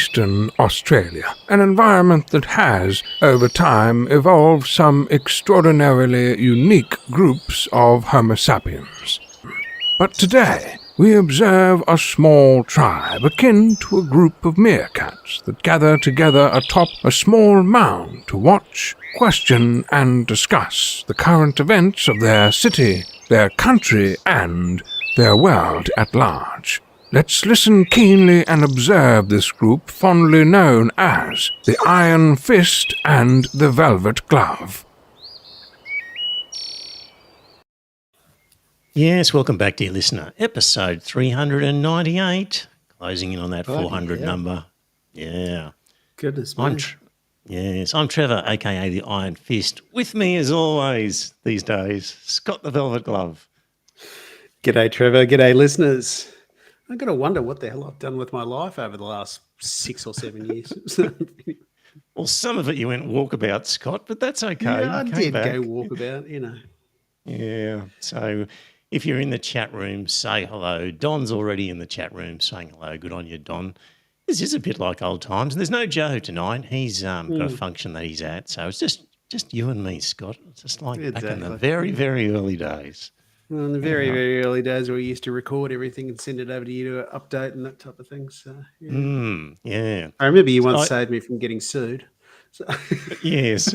Eastern Australia, an environment that has, over time, evolved some extraordinarily unique groups of Homo sapiens. But today, we observe a small tribe akin to a group of meerkats that gather together atop a small mound to watch, question, and discuss the current events of their city, their country, and their world at large. Let's listen keenly and observe this group fondly known as the Iron Fist and the Velvet Glove. Yes, welcome back, dear listener. Episode 398, closing in on that 400 number. Yeah. Goodness me. I'm Trevor, a.k.a. the Iron Fist. With me, as always, these days, Scott the Velvet Glove. G'day, Trevor. G'day, listeners. I've got to wonder what the hell I've done with my life over the last 6 or 7 years. Well, some of it you went walkabout, Scott, but that's okay. Yeah, I did go walkabout, you know. Yeah, so if you're in the chat room, say hello. Don's already in the chat room saying hello. Good on you, Don. This is a bit like old times. And there's no Joe tonight. He's got a function that he's at. So it's just you and me, Scott. It's just like back in the very, very early days. Well, in the very, very early days where we used to record everything and send it over to you to update and that type of thing. So, yeah. Yeah. I remember you once saved me from getting sued. So. Yes.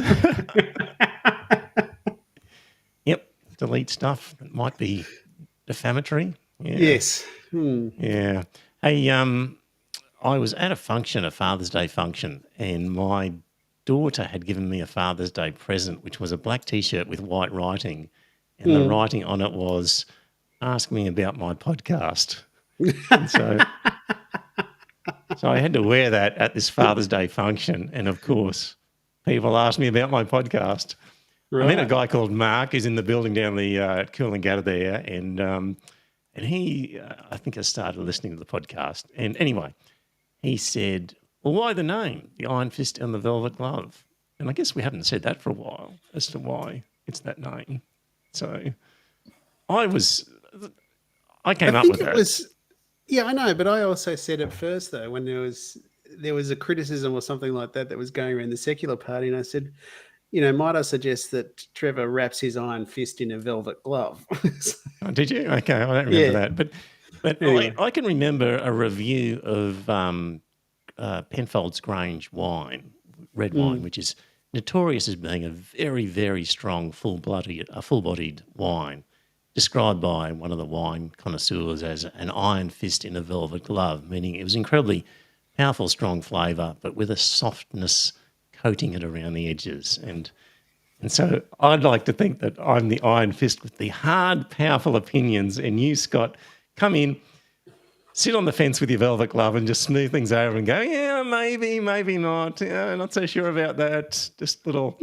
Yep. Delete stuff that might be defamatory. Yeah. Yes. Yeah. Hey, I was at a function, a Father's Day function, and my daughter had given me a Father's Day present, which was a black T-shirt with white writing. And the writing on it was, ask me about my podcast. And so I had to wear that at this Father's Day function. And, of course, people asked me about my podcast. Right. I met a guy called Mark who's in the building down the Coolangatta there. And he, I think, has started listening to the podcast. And anyway, he said, well, why the name, the Iron Fist and the Velvet Glove? And I guess we haven't said that for a while as to why it's that name. So I came up with that. Yeah, I know, but I also said it first though when there was a criticism or something like that was going around the secular party, and I said, might I suggest that Trevor wraps his iron fist in a velvet glove? Oh, did you? Okay, I don't remember that, but anyway. I can remember a review of Penfolds Grange wine, red wine, which is notorious as being a very, very strong, full-bodied wine, described by one of the wine connoisseurs as an iron fist in a velvet glove, meaning it was incredibly powerful, strong flavour, but with a softness coating it around the edges. And so I'd like to think that I'm the Iron Fist with the hard, powerful opinions, and you, Scott, come in, sit on the fence with your velvet glove and just smooth things over and go, yeah, maybe not. Yeah, not so sure about that. Just little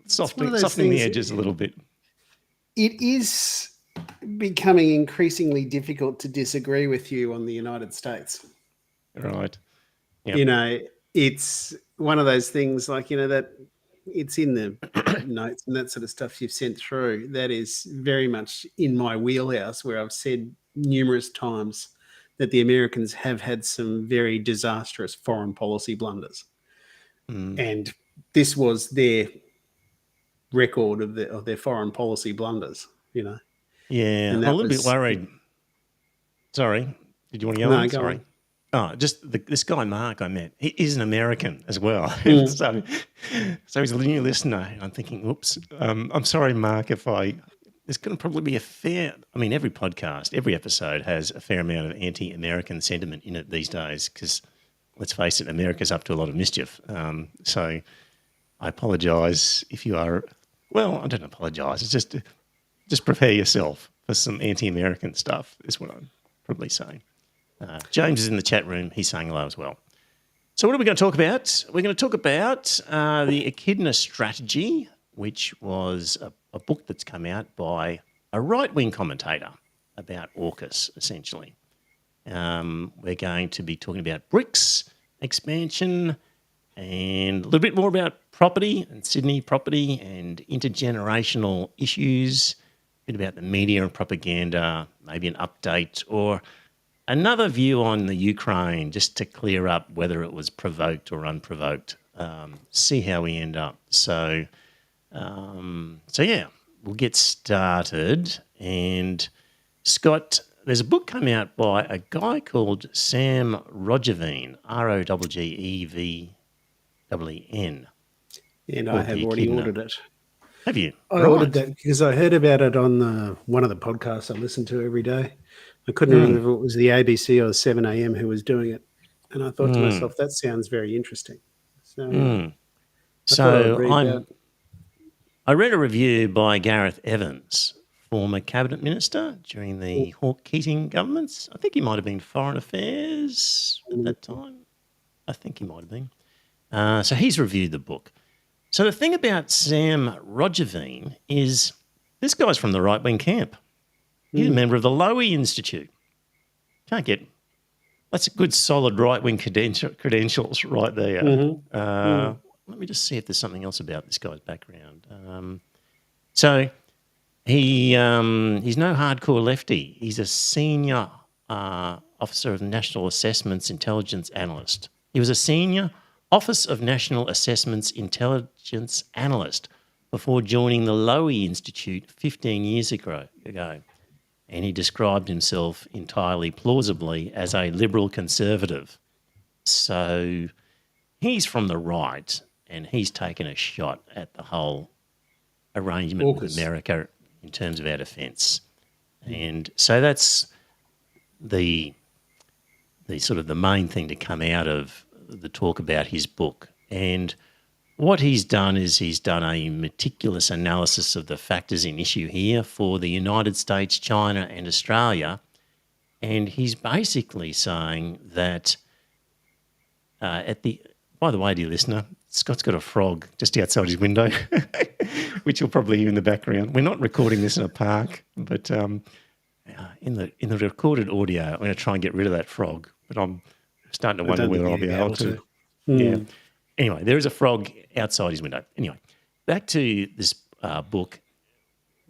softening the edges a little bit. It is becoming increasingly difficult to disagree with you on the United States. Right. Yep. It's one of those things like, that it's in the notes and that sort of stuff you've sent through. That is very much in my wheelhouse, where I've said numerous times that the Americans have had some very disastrous foreign policy blunders. And this was their record of their foreign policy blunders, Yeah, I'm a little bit worried. Sorry, did you want to go on? No, Sorry. Oh, just this guy Mark I met. He is an American as well. So he's a new listener. And I'm thinking, oops. I'm sorry, Mark, there's going to probably be every podcast, every episode has a fair amount of anti-American sentiment in it these days because, let's face it, America's up to a lot of mischief. So I apologise if you are, well, I don't apologise. It's just prepare yourself for some anti-American stuff is what I'm probably saying. James is in the chat room. He's saying hello as well. So what are we going to talk about? We're going to talk about the Echidna Strategy, which was a book that's come out by a right-wing commentator about AUKUS, essentially. We're going to be talking about BRICS expansion and a little bit more about property and Sydney property and intergenerational issues, a bit about the media and propaganda, maybe an update or another view on the Ukraine, just to clear up whether it was provoked or unprovoked. See how we end up. So yeah, we'll get started. And Scott, there's a book come out by a guy called Sam Roggeveen, Roggeveen. And I have already ordered it. Have you? I ordered that because I heard about it on one of the podcasts I listen to every day. I couldn't remember if it was the ABC or 7am who was doing it. And I thought to myself, that sounds very interesting. So, I read a review by Gareth Evans, former cabinet minister during the Hawke Keating governments. I think he might have been Foreign Affairs at that time. I think he might have been. So he's reviewed the book. So the thing about Sam Roggeveen is this guy's from the right-wing camp. He's a member of the Lowy Institute. That's a good solid right-wing credentials right there. Let me just see if there's something else about this guy's background. So he's no hardcore lefty. He's a senior officer of National Assessments Intelligence Analyst. He was a senior Office of National Assessments Intelligence Analyst before joining the Lowy Institute 15 years ago. And he described himself entirely plausibly as a liberal conservative. So he's from the right, and he's taken a shot at the whole arrangement with America in terms of our defence. And so that's the sort of the main thing to come out of the talk about his book. And what he's done is he's done a meticulous analysis of the factors in issue here for the United States, China and Australia. And he's basically saying that by the way, dear listener, Scott's got a frog just outside his window, which you'll probably hear in the background. We're not recording this in a park, but in the recorded audio, I'm going to try and get rid of that frog. But I'm starting to wonder whether I'll be able to. Yeah. Anyway, there is a frog outside his window. Anyway, back to this book.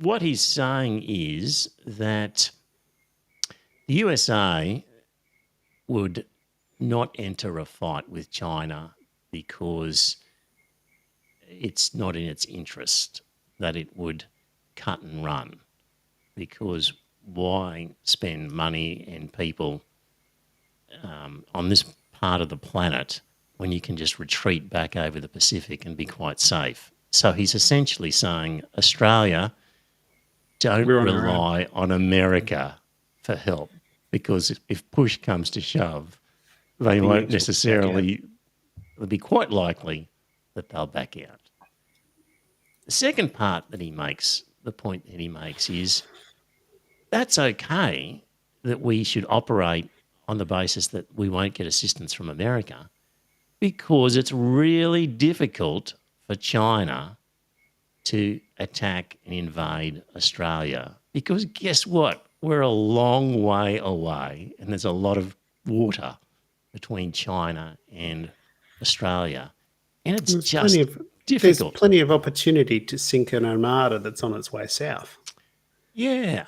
What he's saying is that the USA would not enter a fight with China because it's not in its interest, that it would cut and run, because why spend money and people on this part of the planet when you can just retreat back over the Pacific and be quite safe? So he's essentially saying, Australia, don't rely on America for help, because if push comes to shove, they won't necessarily, it'll be quite likely that they'll back out. The second part that he makes, the point that he makes is, that's okay that we should operate on the basis that we won't get assistance from America, because it's really difficult for China to attack and invade Australia. Because guess what? We're a long way away, and there's a lot of water between China and Australia. And it's just difficult. There's plenty of opportunity to sink an armada that's on its way south. Yeah.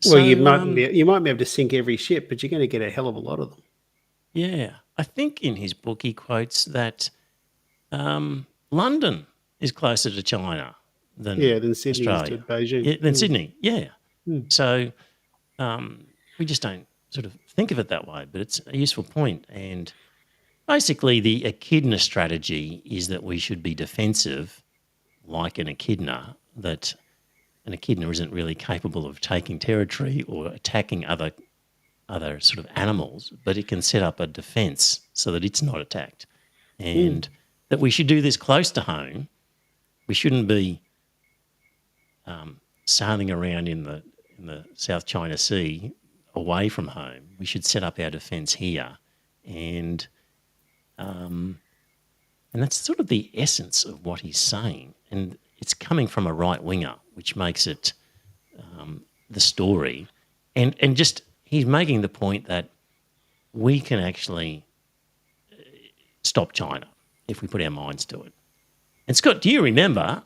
Well, so, you might be able to sink every ship, but you're going to get a hell of a lot of them. Yeah. I think in his book he quotes that London is closer to China than Sydney Australia. Is to Beijing. Yeah, than Sydney, yeah. So we just don't sort of think of it that way, but it's a useful point. And basically the echidna strategy is that we should be defensive like an echidna, that an echidna isn't really capable of taking territory or attacking other sort of animals, but it can set up a defence so that it's not attacked. And that we should do this close to home. We shouldn't be sailing around in the South China Sea away from home. We should set up our defence here. And that's sort of the essence of what he's saying. And it's coming from a right-winger, which makes it the story. And just he's making the point that we can actually stop China if we put our minds to it. And Scott, do you remember,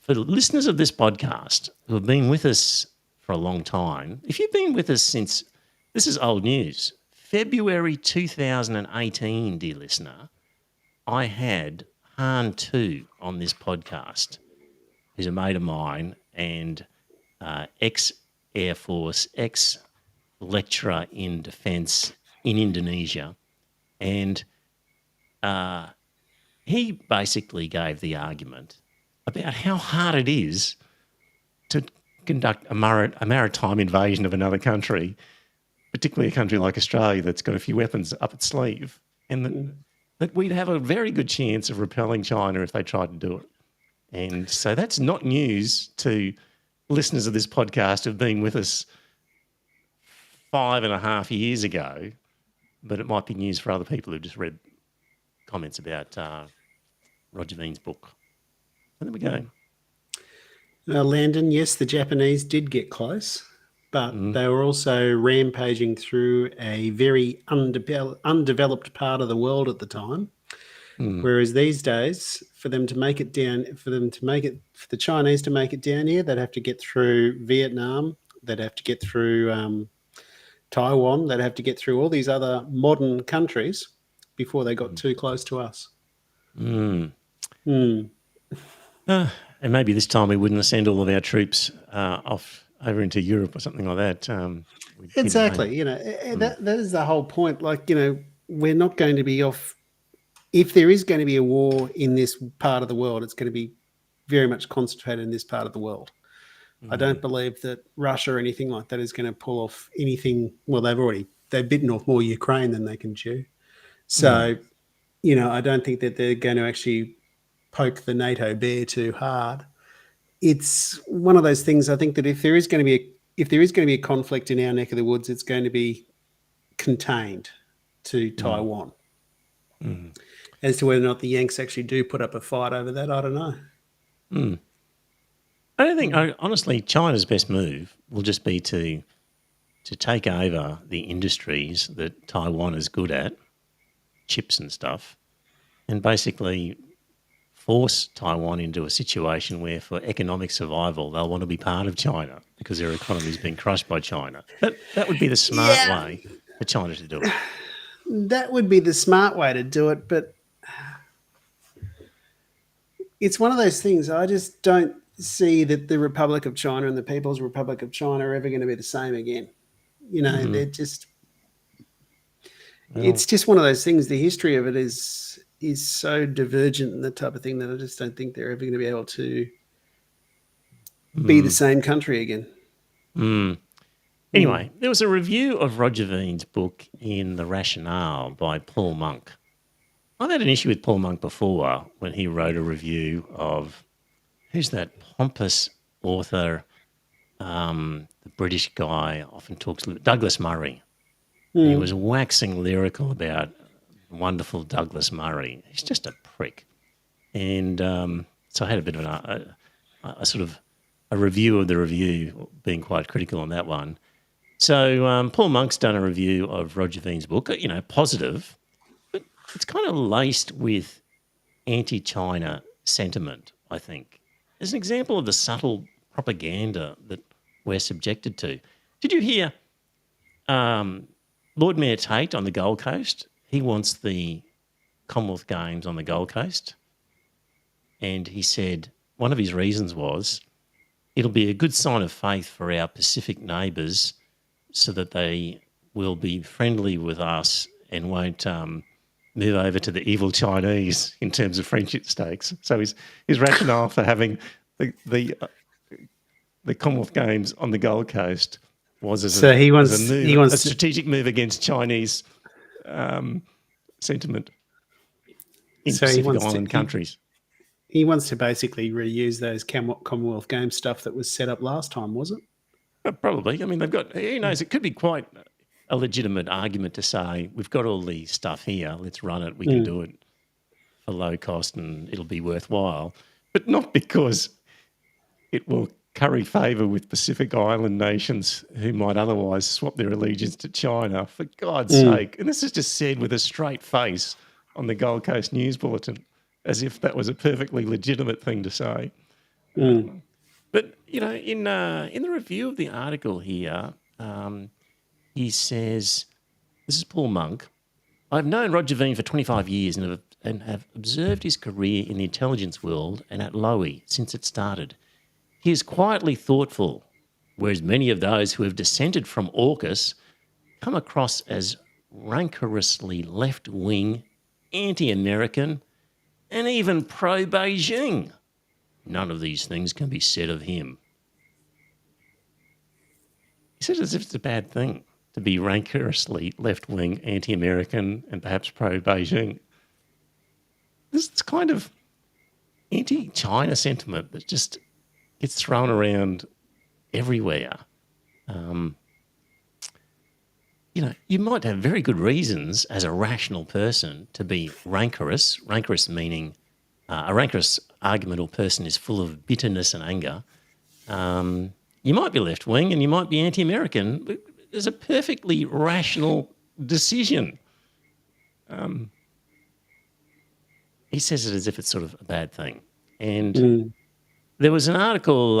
for the listeners of this podcast who have been with us for a long time, if you've been with us since This is old news. February 2018, dear listener, I had Han Tu on this podcast, who's a mate of mine and ex-Air Force, ex-lecturer in defence in Indonesia. And he basically gave the argument about how hard it is to conduct a maritime invasion of another country, particularly a country like Australia that's got a few weapons up its sleeve, and that we'd have a very good chance of repelling China if they tried to do it. And so that's not news to listeners of this podcast who've been with us 5.5 years ago, but it might be news for other people who've just read comments about Roger Dean's book. And there we go. Landon, yes, the Japanese did get close, but they were also rampaging through a very undeveloped part of the world at the time. Whereas these days, for the Chinese to make it down here, they'd have to get through Vietnam, they'd have to get through Taiwan, they'd have to get through all these other modern countries before they got too close to us. And maybe this time we wouldn't send all of our troops off over into Europe or something like that. Exactly. That is the whole point. Like, we're not going to be off. If there is going to be a war in this part of the world, it's going to be very much concentrated in this part of the world. I don't believe that Russia or anything like that is going to pull off anything. Well, they've bitten off more Ukraine than they can chew. So, I don't think that they're going to actually poke the NATO bear too hard. It's one of those things. I think that if there is going to be a conflict in our neck of the woods, it's going to be contained to Taiwan. As to whether or not the Yanks actually do put up a fight over that, I don't know. I don't think, honestly, China's best move will just be to take over the industries that Taiwan is good at, chips and stuff, and basically force Taiwan into a situation where for economic survival, they'll want to be part of China because their economy's been crushed by China. That would be the smart way for China to do it. That would be the smart way to do it, but it's one of those things. I just don't see that the Republic of China and the People's Republic of China are ever going to be the same again. They're just... It's just one of those things. The history of it is so divergent and the type of thing that I just don't think they're ever going to be able to be the same country again. Anyway, there was a review of Roger Dean's book in The Rationale by Paul Monk. I've had an issue with Paul Monk before when he wrote a review of, who's that pompous author, the British guy, often talks, Douglas Murray. He was waxing lyrical about wonderful Douglas Murray. He's just a prick. And so I had a bit of a sort of a review of the review, being quite critical on that one. So Paul Monk's done a review of Roger Dean's book, positive, but it's kind of laced with anti-China sentiment, I think. As an example of the subtle propaganda that we're subjected to. Did you hear Lord Mayor Tate on the Gold Coast? He wants the Commonwealth Games on the Gold Coast. And he said one of his reasons was it'll be a good sign of faith for our Pacific neighbours so that they will be friendly with us and won't move over to the evil Chinese in terms of friendship stakes. So his rationale for having the Commonwealth Games on the Gold Coast was a strategic move against Chinese sentiment in Pacific Island countries. He wants to basically reuse those Commonwealth Games stuff that was set up last time, was it? Probably. I mean, they've got, who knows, it could be quite a legitimate argument to say, we've got all the stuff here, let's run it, we can do it for low cost and it'll be worthwhile. But not because it will curry favour with Pacific Island nations who might otherwise swap their allegiance to China, for God's sake. And this is just said with a straight face on the Gold Coast News Bulletin, as if that was a perfectly legitimate thing to say. But, in the review of the article here, He says, this is Paul Monk. I've known Roger Veen for 25 years and have observed his career in the intelligence world and at Lowy since it started. He is quietly thoughtful, whereas many of those who have dissented from AUKUS come across as rancorously left-wing, anti-American, and even pro-Beijing. None of these things can be said of him. He says as if it's a bad thing to be rancorously left-wing, anti-American, and perhaps pro-Beijing. This is kind of anti-China sentiment that just gets thrown around everywhere. You might have very good reasons as a rational person to be rancorous. Rancorous meaning a rancorous argument or person is full of bitterness and anger. You might be left-wing and you might be anti-American, but there's a perfectly rational decision. He says it as if it's sort of a bad thing. And there was an article,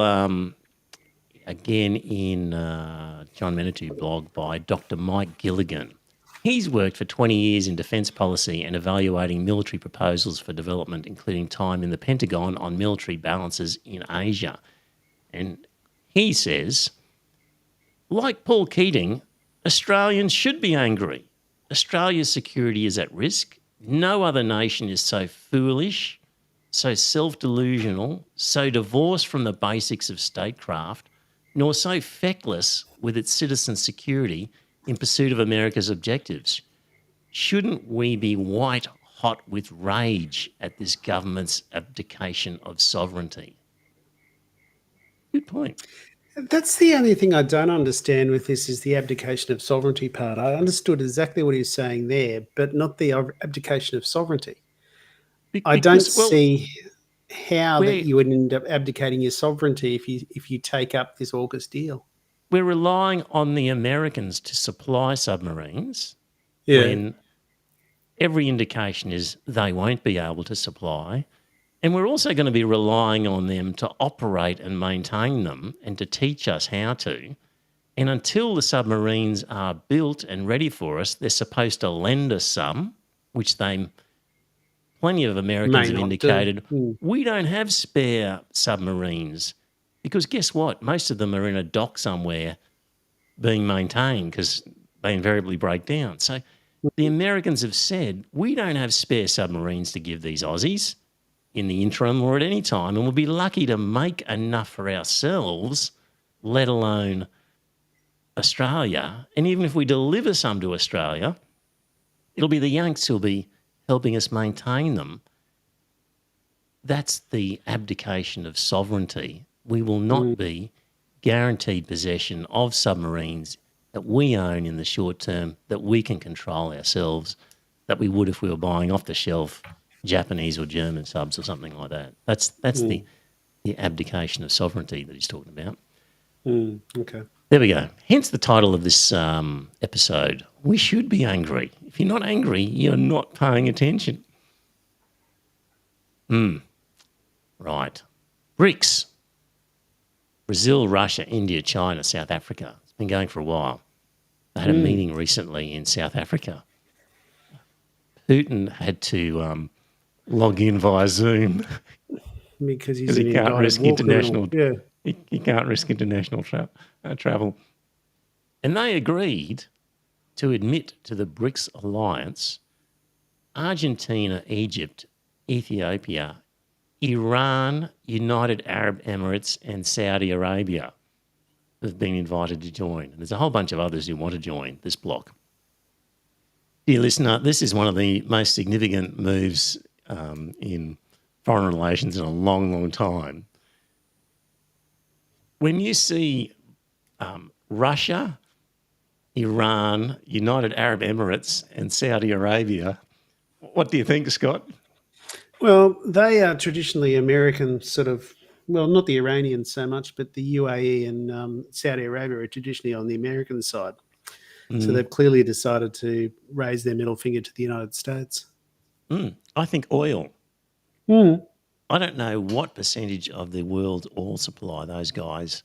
again, in John Menatu blog by Dr. Mike Gilligan. He's worked for 20 years in defence policy and evaluating military proposals for development, including time in the Pentagon on military balances in Asia. And he says, like Paul Keating, Australians should be angry. Australia's security is at risk. No other nation is so foolish, so self-delusional, so divorced from the basics of statecraft, nor so feckless with its citizen security in pursuit of America's objectives. Shouldn't we be white hot with rage at this government's abdication of sovereignty? Good point. That's the only thing I don't understand with this is the abdication of sovereignty part. I understood exactly what he was saying there, but not the abdication of sovereignty. I don't see how that you would end up abdicating your sovereignty if you take up this AUKUS deal. We're relying on the Americans to supply submarines when every indication is they won't be able to supply. And we're also going to be relying on them to operate and maintain them and to teach us how to. And until the submarines are built and ready for us, they're supposed to lend us some, which plenty of Americans have indicated. We don't have spare submarines because guess what? Most of them are in a dock somewhere being maintained because they invariably break down. So the Americans have said, we don't have spare submarines to give these Aussies in the interim or at any time, and we'll be lucky to make enough for ourselves, let alone Australia. And even if we deliver some to Australia, it'll be the Yanks who'll be helping us maintain them. That's the abdication of sovereignty. We will not be guaranteed possession of submarines that we own in the short term, that we can control ourselves, that we would if we were buying off the shelf Japanese or German subs or something like that. That's the abdication of sovereignty that he's talking about. Okay. There we go. Hence the title of this episode. We should be angry. If you're not angry, you're not paying attention. Right. BRICS. Brazil, Russia, India, China, South Africa. It's been going for a while. They had a meeting recently in South Africa. Putin had to log in via Zoom because he can't risk international. He can't risk international travel. And they agreed to admit to the BRICS alliance Argentina, Egypt, Ethiopia, Iran, United Arab Emirates, and Saudi Arabia have been invited to join. And there's a whole bunch of others who want to join this bloc. Dear listener, this is one of the most significant moves in foreign relations in a long, long time. When you see Russia, Iran, United Arab Emirates, and Saudi Arabia, what do you think, Scott? Well, they are traditionally American sort of, well, not the Iranians so much, but the UAE and Saudi Arabia are traditionally on the American side. So they've clearly decided to raise their middle finger to the United States. I think oil. I don't know what percentage of the world's oil supply those guys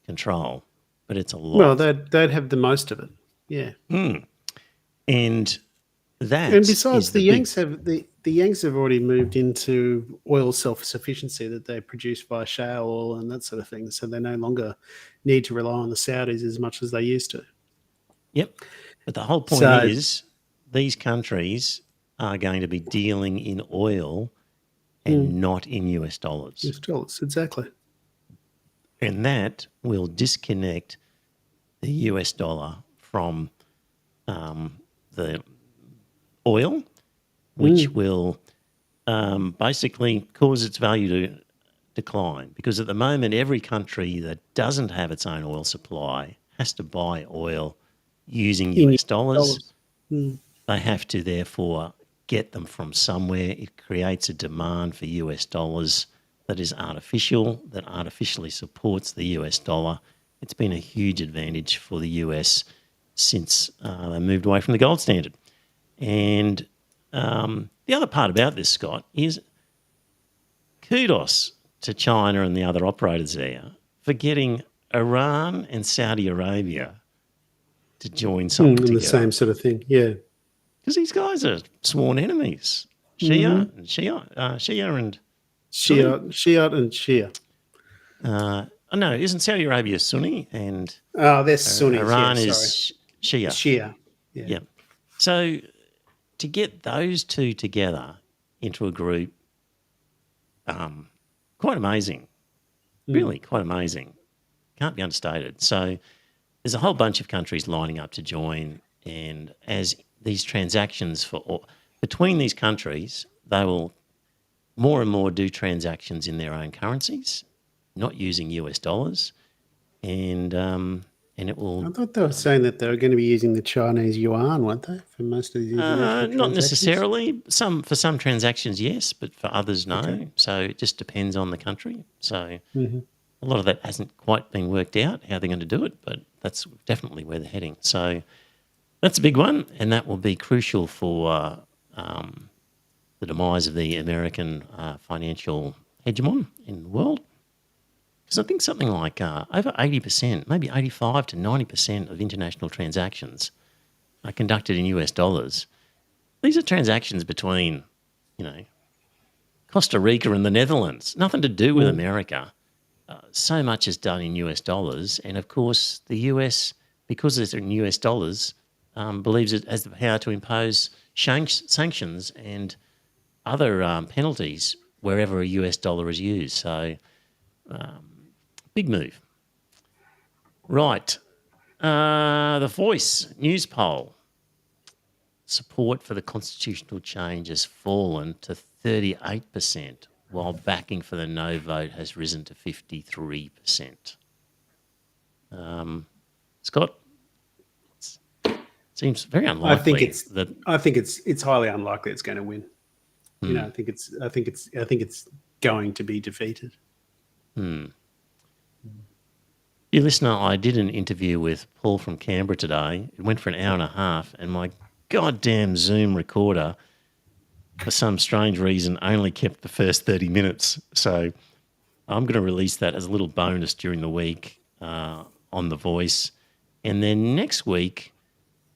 control, but it's a lot. Well, they'd have the most of it. Yeah. And that And besides, is the the big Yanks have the Yanks have already moved into oil self-sufficiency, that they produce via shale oil and that sort of thing. So they no longer need to rely on the Saudis as much as they used to. Yep. But the whole point So is these countries are going to be dealing in oil and not in US dollars. US dollars, exactly. And that will disconnect the US dollar from the oil, which will basically cause its value to decline. Because at the moment, every country that doesn't have its own oil supply has to buy oil using In US dollars. dollars. They have to therefore get them from somewhere. It creates a demand for US dollars that is artificial, that artificially supports the US dollar. It's been a huge advantage for the US since they moved away from the gold standard. And the other part about this, Scott, is kudos to China and the other operators there for getting Iran and Saudi Arabia to join something And together. the same sort of thing. Yeah. Because these guys are sworn enemies. Shia and Shia and Shiite and Shia. no, isn't Saudi Arabia Sunni and Oh, they're Sunnis. Iran yeah, is Shia? Shia. Yeah. Yeah. So to get those two together into a group, quite amazing. Really quite amazing. Can't be understated. So there's a whole bunch of countries lining up to join, and as these transactions between these countries, they will more and more do transactions in their own currencies, not using US dollars, and it will I thought they were saying that they were going to be using the Chinese yuan, weren't they, for most of these international not transactions? necessarily. For some transactions, yes, but for others, no. Okay. So it just depends on the country. So a lot of that hasn't quite been worked out how they're going to do it, but that's definitely where they're heading. So that's a big one, and that will be crucial for the demise of the American financial hegemon in the world. Because I think something like over 80%, maybe 85 to 90% of international transactions are conducted in US dollars. These are transactions between, Costa Rica and the Netherlands, nothing to do with America. So much is done in US dollars. And of course, the US, because it's in US dollars, believes it has the power to impose sanctions and other penalties wherever a US dollar is used. So, big move. Right. The Voice news poll. Support for the constitutional change has fallen to 38%, while backing for the no vote has risen to 53%. Scott, it seems very unlikely. I think it's highly unlikely it's going to win. I think it's going to be defeated. You listener, I did an interview with Paul from Canberra today. It went for an hour and a half, and my goddamn Zoom recorder, for some strange reason, only kept the first 30 minutes. So I'm going to release that as a little bonus during the week on The Voice. And then next week,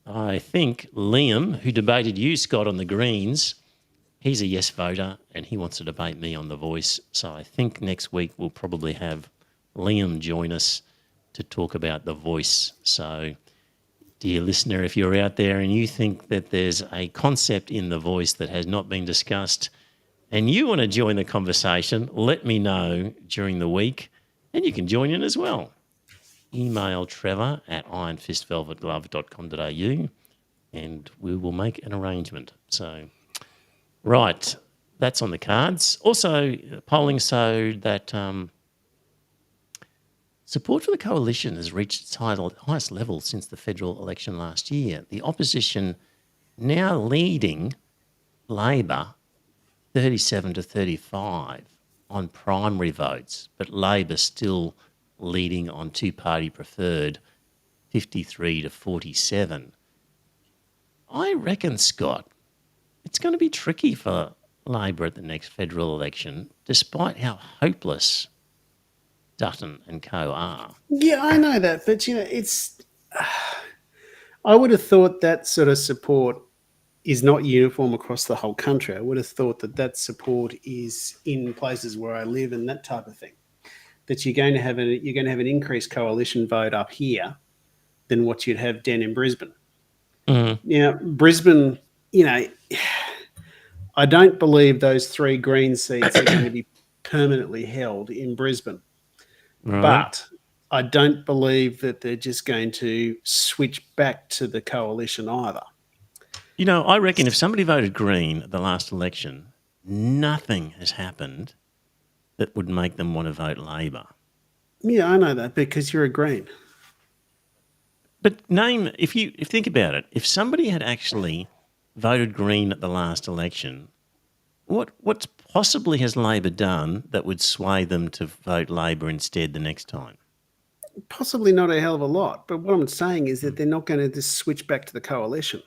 I think Liam, who debated you, Scott, on the Greens, he's a yes voter and he wants to debate me on The Voice. So I think next week we'll probably have Liam join us to talk about The Voice. So, dear listener, if you're out there and you think that there's a concept in The Voice that has not been discussed and you want to join the conversation, let me know during the week and you can join in as well. Email trevor@ironfistvelvetglove.com.au and we will make an arrangement. So, right, that's on the cards. Also, polling so that support for the coalition has reached its highest level since the federal election last year. The opposition now leading Labor 37 to 35 on primary votes, but Labor still leading on two-party preferred 53 to 47. I reckon, Scott, it's going to be tricky for Labor at the next federal election, despite how hopeless Dutton and co are. Yeah, I know that, but it's. I would have thought that sort of support is not uniform across the whole country. I would have thought that that support is in places where I live and that type of thing. That you're going to have an increased coalition vote up here than what you'd have down in Brisbane. Now, Brisbane, you know, I don't believe those 3 Green seats are going to be permanently held in Brisbane. Right. But I don't believe that they're just going to switch back to the coalition either. You know, I reckon if somebody voted Green at the last election, nothing has happened that would make them want to vote Labor. Yeah, I know that because you're a Green. But if you think about it, if somebody had actually voted Green at the last election, what possibly has Labor done that would sway them to vote Labor instead the next time? Possibly not a hell of a lot. But what I'm saying is that they're not going to just switch back to the coalition.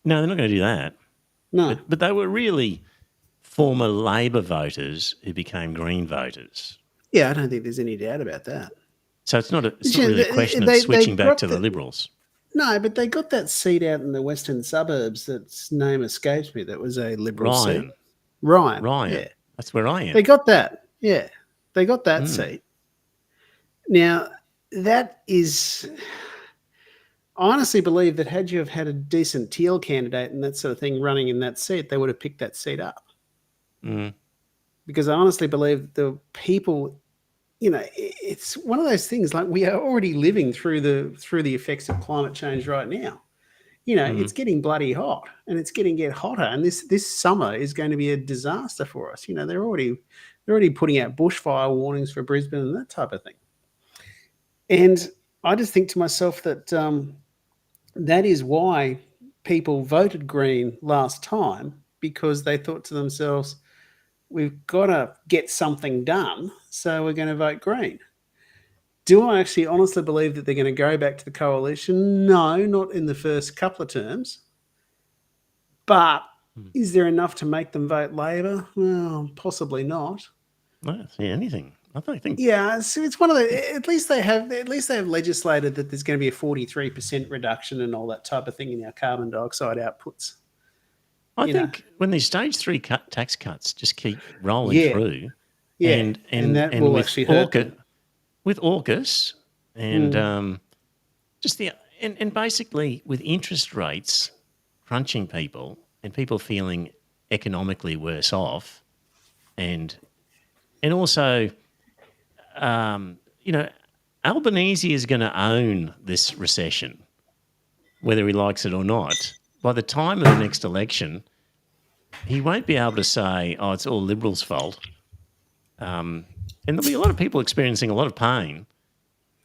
No, they're not going to do that. No. But they were really former Labor voters who became Green voters. Yeah, I don't think there's any doubt about that. So it's not really a question of switching back to the Liberals. No, but they got that seat out in the western suburbs that's name escapes me. That was a Liberal seat. Ryan. Yeah. That's where I am. They got that. Yeah. They got that seat. Now, that is... I honestly believe that had you have had a decent Teal candidate and that sort of thing running in that seat, they would have picked that seat up. Because I honestly believe the people... You know, it's one of those things like we are already living through the effects of climate change right now. You know, it's getting bloody hot and it's getting hotter. And this summer is going to be a disaster for us. You know, they're already putting out bushfire warnings for Brisbane and that type of thing. And I just think to myself that that is why people voted Green last time, because they thought to themselves, we've got to get something done, so we're going to vote Green. Do I actually honestly believe that they're going to go back to the coalition? No, not in the first couple of terms. But is there enough to make them vote Labor? Well, possibly not. I don't see anything. I don't think. Yeah, so it's one of the. At least they have legislated that there's going to be a 43% reduction and all that type of thing in our carbon dioxide outputs. I think when these stage 3 tax cuts just keep rolling through, and that will with actually hurt them. With AUKUS and just and basically with interest rates crunching people and people feeling economically worse off, and also, you know, Albanese is going to own this recession, whether he likes it or not. By the time of the next election, he won't be able to say, oh, it's all Liberals' fault. And there'll be a lot of people experiencing a lot of pain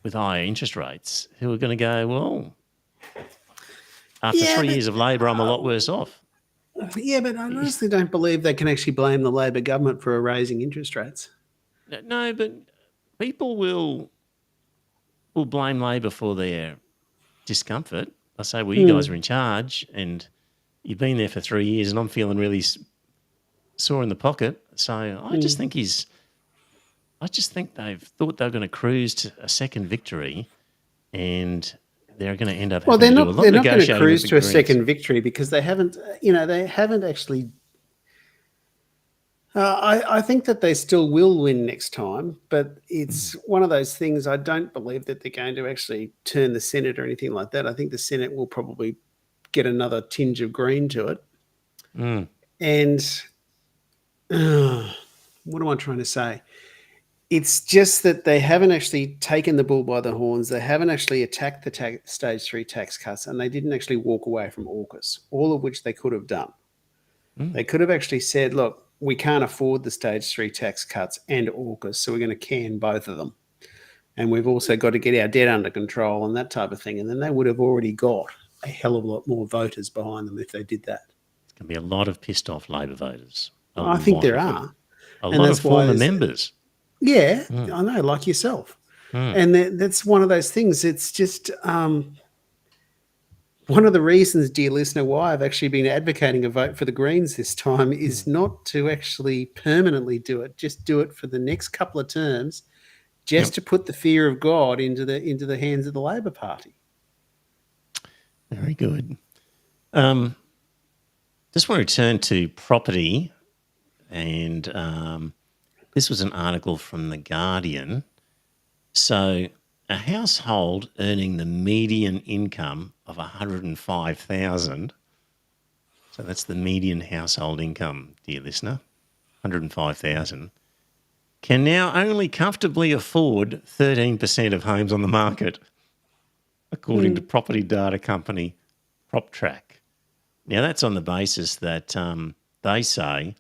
with higher interest rates who are going to go, well, after 3 years of Labor, I'm a lot worse off. Yeah, but I honestly don't believe they can actually blame the Labor government for raising interest rates. No, but people will blame Labor for their discomfort. I say, well, you guys are in charge and you've been there for 3 years and I'm feeling really sore in the pocket. So I just think they've thought they were going to cruise to a second victory and they're going to end up having to do a lot of negotiating. They're not going to cruise to a second victory because they haven't actually... I think that they still will win next time, but it's one of those things. I don't believe that they're going to actually turn the Senate or anything like that. I think the Senate will probably get another tinge of green to it. And what am I trying to say? It's just that they haven't actually taken the bull by the horns. They haven't actually attacked the stage 3 tax cuts, and they didn't actually walk away from AUKUS, all of which they could have done. They could have actually said, look, we can't afford the stage 3 tax cuts and AUKUS, so we're going to can both of them. And we've also got to get our debt under control and that type of thing. And then they would have already got a hell of a lot more voters behind them if they did that. It's going to be a lot of pissed off Labor voters. I think there are. A lot of former members. Yeah, I know, like yourself. And that's one of those things. It's just... one of the reasons, dear listener, why I've actually been advocating a vote for the Greens this time is not to actually permanently do it, just do it for the next couple of terms, just to put the fear of God into the hands of the Labor Party. Very good. Just want to return to property, and this was an article from The Guardian. So a household earning the median income of 105,000. So that's the median household income, dear listener, 105,000, can now only comfortably afford 13% of homes on the market, according to property data company PropTrack. Now, that's on the basis that they say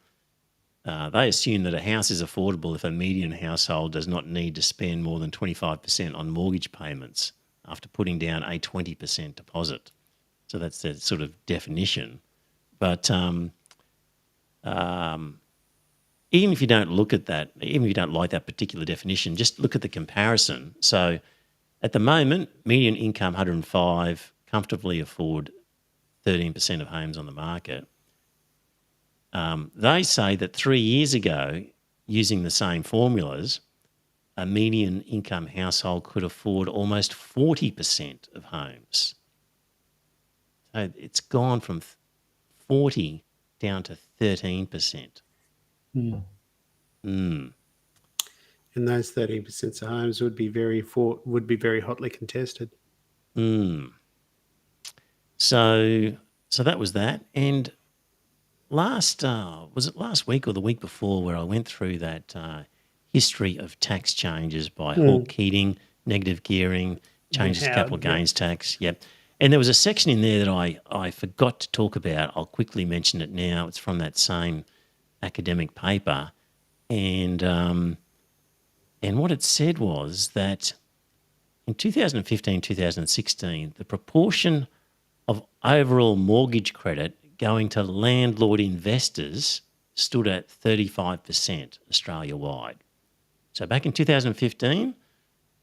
they assume that a house is affordable if a median household does not need to spend more than 25% on mortgage payments after putting down a 20% deposit. So that's their sort of definition. But even if you don't look at that, even if you don't like that particular definition, just look at the comparison. So at the moment, median income 105, comfortably afford 13% of homes on the market. They say that 3 years ago, using the same formulas, a median income household could afford almost 40% of homes. So it's gone from 40 down to 13%. And those 13% of homes would be very hotly contested. So that was that. And was it last week or the week before, where I went through that history of tax changes by Hawke Keating, negative gearing, changes to capital gains tax. Yep. And there was a section in there that I forgot to talk about. I'll quickly mention it now. It's from that same academic paper. And what it said was that in 2015, 2016, the proportion of overall mortgage credit going to landlord investors stood at 35% Australia-wide. So back in 2015,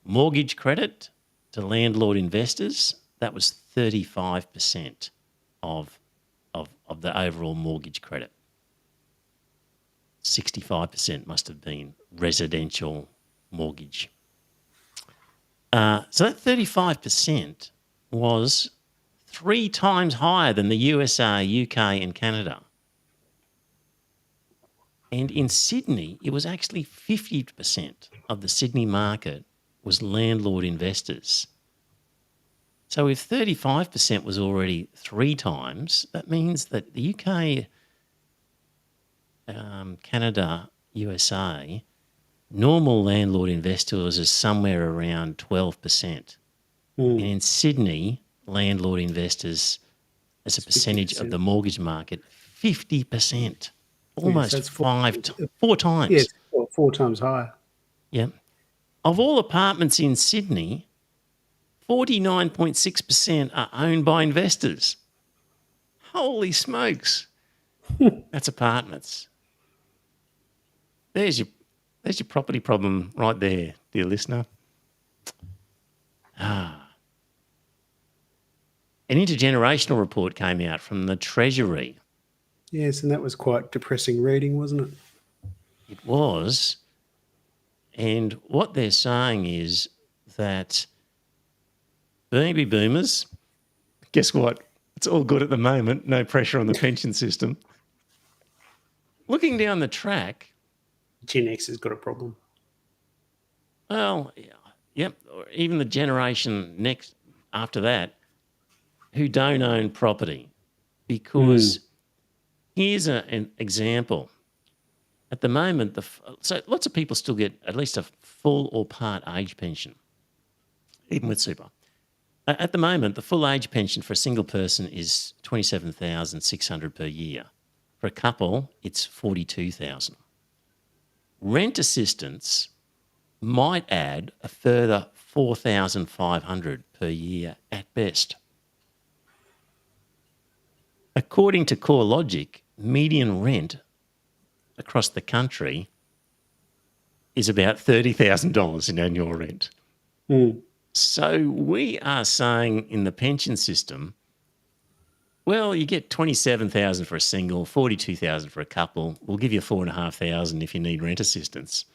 mortgage credit to landlord investors, that was 35% of the overall mortgage credit. 65% must have been residential mortgage. So that 35% was 3 times higher than the USA, UK and Canada. And in Sydney, it was actually 50% of the Sydney market was landlord investors. So if 35% was already 3 times, that means that the UK, Canada, USA, normal landlord investors is somewhere around 12%. And in Sydney, landlord investors as a percentage of the mortgage market, 50%. Almost that's 4 times. Yeah, it's 4 times higher. Yeah. Of all apartments in Sydney, 49.6% are owned by investors. Holy smokes. That's apartments. There's your property problem right there, dear listener. An intergenerational report came out from the Treasury. Yes, and that was quite depressing reading, wasn't it? It was. And what they're saying is that baby boomers, guess what? It's all good at the moment. No pressure on the pension system. Looking down the track. Gen X has got a problem. Well, yep. Or even the generation next after that who don't own property. Because here's an example. At the moment, so lots of people still get at least a full or part age pension, even with super. At the moment, the full age pension for a single person is $27,600 per year. For a couple, it's $42,000. Rent assistance might add a further $4,500 per year at best. According to CoreLogic, median rent across the country is about $30,000 in annual rent. So we are saying in the pension system, well, you get $27,000 for a single, $42,000 for a couple. We'll give you $4,500 if you need rent assistance.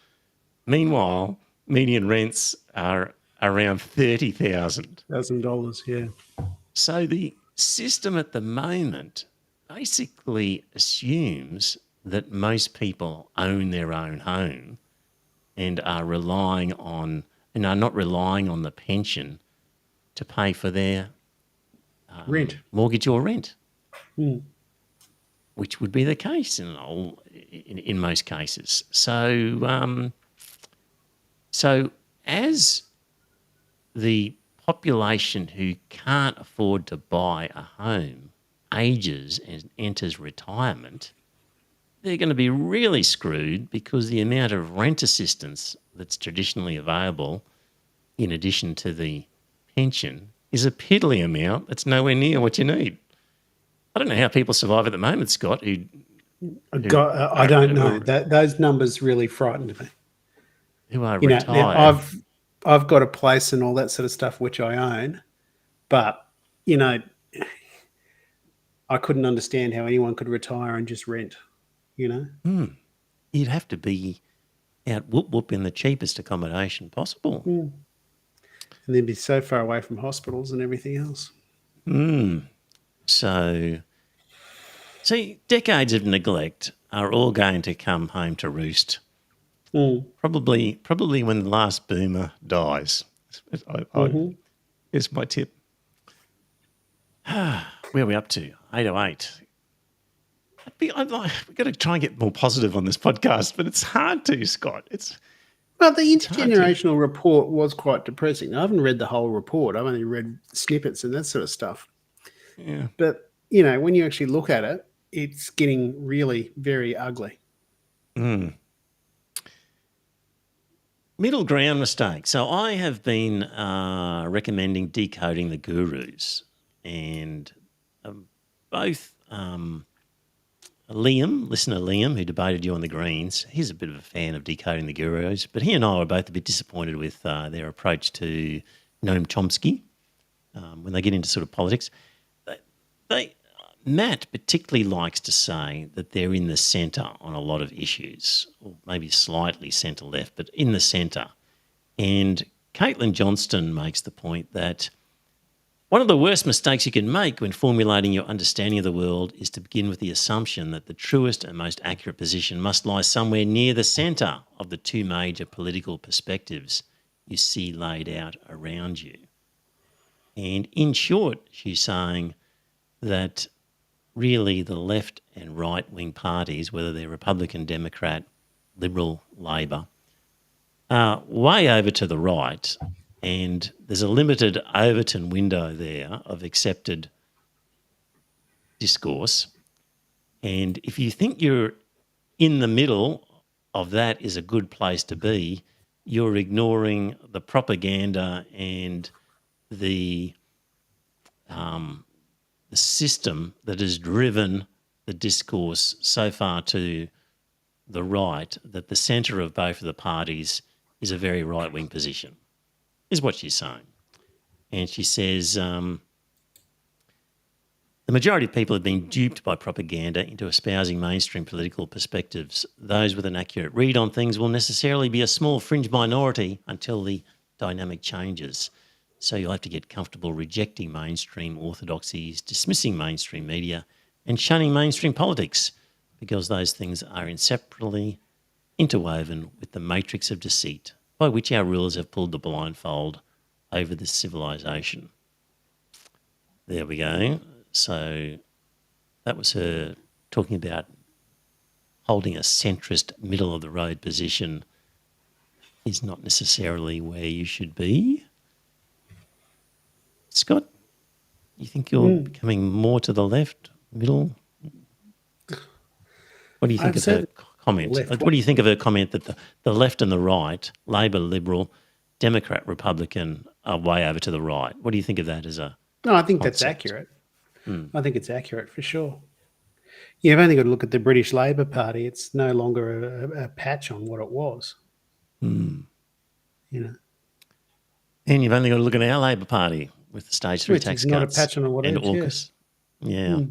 Meanwhile, median rents are around $30,000. $1,000, yeah. So the system at the moment basically assumes that most people own their own home and are relying on, and are not relying on the pension to pay for their Rent. mortgage or rent, Mm. which would be the case in most cases. So, so as the population who can't afford to buy a home ages and enters retirement, they're going to be really screwed because the amount of rent assistance that's traditionally available, in addition to the pension, is a piddly amount that's nowhere near what you need. I don't know how people survive at the moment, Scott, I don't know. Those numbers really frightened me. who are You know, retired. now I've got a place and all that sort of stuff which I own, but you know, I couldn't understand how anyone could retire and just rent. You know, You'd have to be out whoop in the cheapest accommodation possible. and they'd be so far away from hospitals and everything else. So, see, decades of neglect are all going to come home to roost. Probably when the last boomer dies. Here's my tip. Where are we up to? 8:08. We've got to try and get more positive on this podcast, but it's hard to, Scott. Well, the intergenerational report was quite depressing. I haven't read the whole report. I've only read snippets and that sort of stuff. Yeah. But, you know, when you actually look at it, it's getting really very ugly. Middle ground mistake. So I have been recommending Decoding the Gurus, and both listener Liam, who debated you on the Greens, he's a bit of a fan of Decoding the Gurus, but he and I were both a bit disappointed with their approach to Noam Chomsky when they get into sort of politics. Matt particularly likes to say that they're in the centre on a lot of issues, or maybe slightly centre-left, but in the centre. And Caitlin Johnston makes the point that one of the worst mistakes you can make when formulating your understanding of the world is to begin with the assumption that the truest and most accurate position must lie somewhere near the centre of the two major political perspectives you see laid out around you. And in short, she's saying that really the left and right-wing parties, whether they're Republican, Democrat, Liberal, Labor, are way over to the right, and there's a limited Overton window there of accepted discourse. And if you think you're in the middle of that is a good place to be, you're ignoring the propaganda and the system that has driven the discourse so far to the right that the centre of both of the parties is a very right-wing position, is what she's saying. And she says the majority of people have been duped by propaganda into espousing mainstream political perspectives. Those with an accurate read on things will necessarily be a small fringe minority until the dynamic changes. So you'll have to get comfortable rejecting mainstream orthodoxies, dismissing mainstream media, and shunning mainstream politics, because those things are inseparably interwoven with the matrix of deceit by which our rulers have pulled the blindfold over this civilization. There we go. So that was her talking about holding a centrist, middle-of-the-road position is not necessarily where you should be. Scott, you think you're becoming more to the left, middle? What do you think of her comment? What do you think of her comment that the left and the right, Labor, Liberal, Democrat, Republican, are way over to the right? What do you think of that as a No, I think that's accurate. I think it's accurate for sure. You've only got to look at the British Labor Party. It's no longer a patch on what it was. You know, and you've only got to look at our Labor Party with the stage 3 which tax is not a cuts patch on what and it is. AUKUS.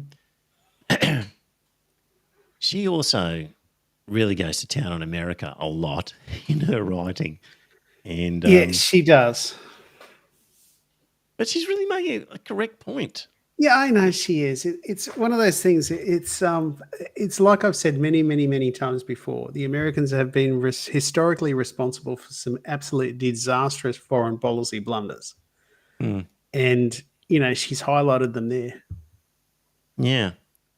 Yeah. She also really goes to town on America a lot in her writing. And Yeah, she does. but she's really making a correct point. Yeah, I know she is. It's one of those things. It's like I've said many, many, many times before. The Americans have been historically responsible for some absolute disastrous foreign policy blunders, Mm. and she's highlighted them there. Yeah.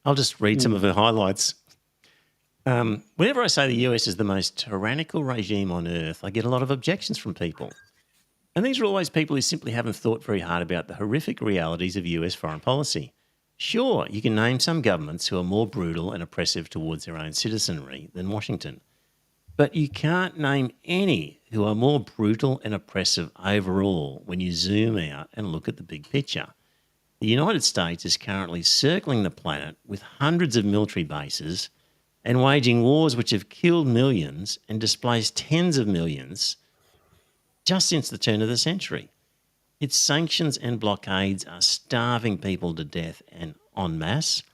I'll just read some of her highlights. Whenever I say the US is the most tyrannical regime on earth, I get a lot of objections from people. And these are always people who simply haven't thought very hard about the horrific realities of US foreign policy. Sure, you can name some governments who are more brutal and oppressive towards their own citizenry than Washington, but you can't name any who are more brutal and oppressive overall when you zoom out and look at the big picture. The United States is currently circling the planet with hundreds of military bases and waging wars which have killed millions and displaced tens of millions just since the turn of the century. Its sanctions and blockades are starving people to death and en masse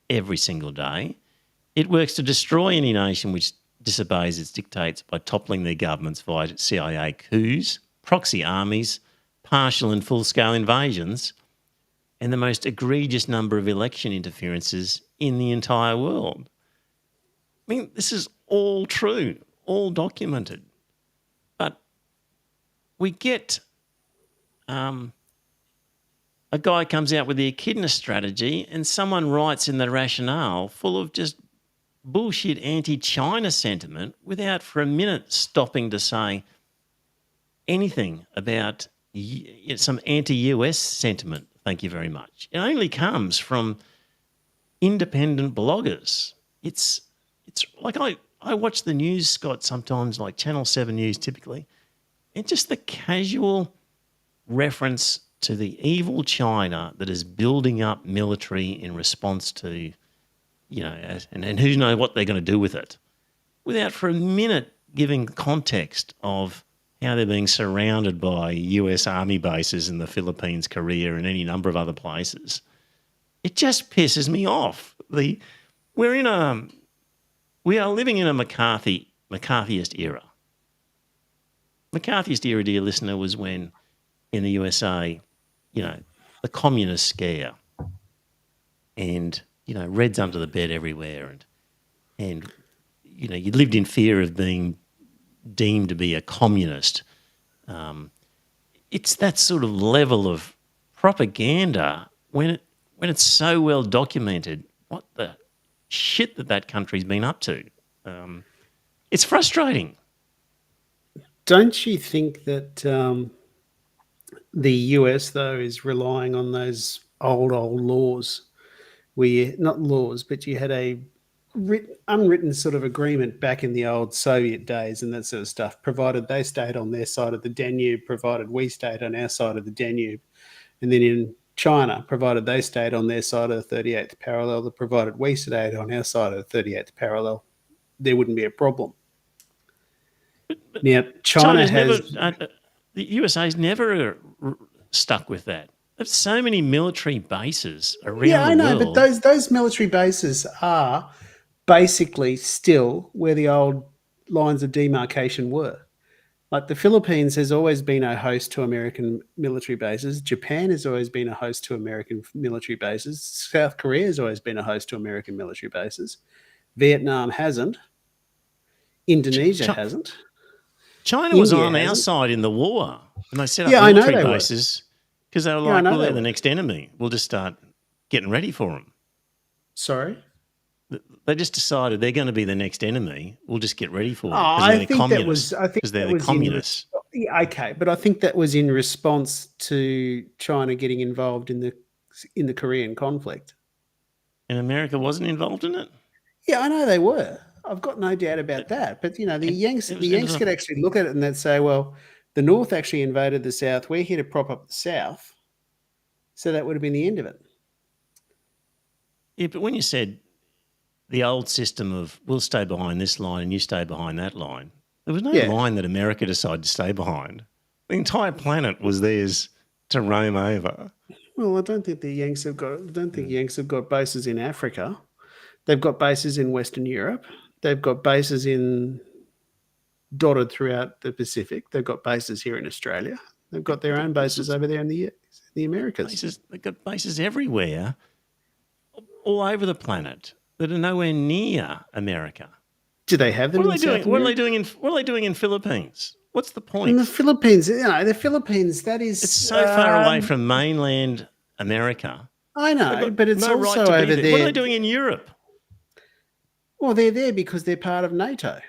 every single day. It works to destroy any nation which disobeys its dictates by toppling their governments via CIA coups, proxy armies, partial and full-scale invasions, and the most egregious number of election interferences in the entire world. I mean, this is all true, all documented. But we get a guy comes out with the echidna strategy and someone writes in the rationale full of just bullshit anti-China sentiment without for a minute stopping to say anything about some anti-US sentiment. Thank you very much. It only comes from independent bloggers. It's like I watch the news, Scott, sometimes, like Channel 7 News typically, and just the casual reference to the evil China that is building up military in response to, and who knows what they're going to do with it, without for a minute giving context of how they're being surrounded by US Army bases in the Philippines, Korea, and any number of other places. It just pisses me off. We are living in a McCarthyist era. McCarthyist era, dear listener, was when in the USA, the communist scare and, Reds under the bed everywhere and you lived in fear of being deemed to be a communist. It's that sort of level of propaganda when it's so well documented what the shit that country's been up to. It's frustrating. Don't you think that the US, though, is relying on those old laws not laws, but you had a unwritten sort of agreement back in the old Soviet days and that sort of stuff, provided they stayed on their side of the Danube, provided we stayed on our side of the Danube. And then in China, provided they stayed on their side of the 38th parallel, provided we stayed on our side of the 38th parallel, there wouldn't be a problem. Now, China has... the USA's never stuck with that. There's so many military bases around the world. Yeah, I know, but those military bases are basically still where the old lines of demarcation were. Like the Philippines has always been a host to American military bases. Japan has always been a host to American military bases. South Korea has always been a host to American military bases. Vietnam hasn't. Indonesia hasn't. China was on our side in the war, and they set up military bases because they were like, well, they're the next enemy. We'll just start getting ready for them. Sorry? They just decided they're going to be the next enemy. We'll just get ready for them because they're the communists. Okay, but I think that was in response to China getting involved in the Korean conflict. And America wasn't involved in it? Yeah, I know they were. I've got no doubt about that. But, the Yanks could actually look at it and they'd say, well, the North actually invaded the South. We're here to prop up the South. So that would have been the end of it. Yeah, but when you said the old system of we'll stay behind this line and you stay behind that line, there was no line that America decided to stay behind. The entire planet was theirs to roam over. Well, I don't think Yanks have got bases in Africa. They've got bases in Western Europe. They've got bases dotted throughout the Pacific. They've got bases here in Australia. They've got their own bases over there in the Americas. They've got bases everywhere, all over the planet, that are nowhere near America. Do they have them? What are they doing? What are they doing in Philippines? What's the point? In the Philippines, the Philippines, that is... It's so far away from mainland America. I know, but it's also over there. What are they doing in Europe? Well, they're there because they're part of NATO.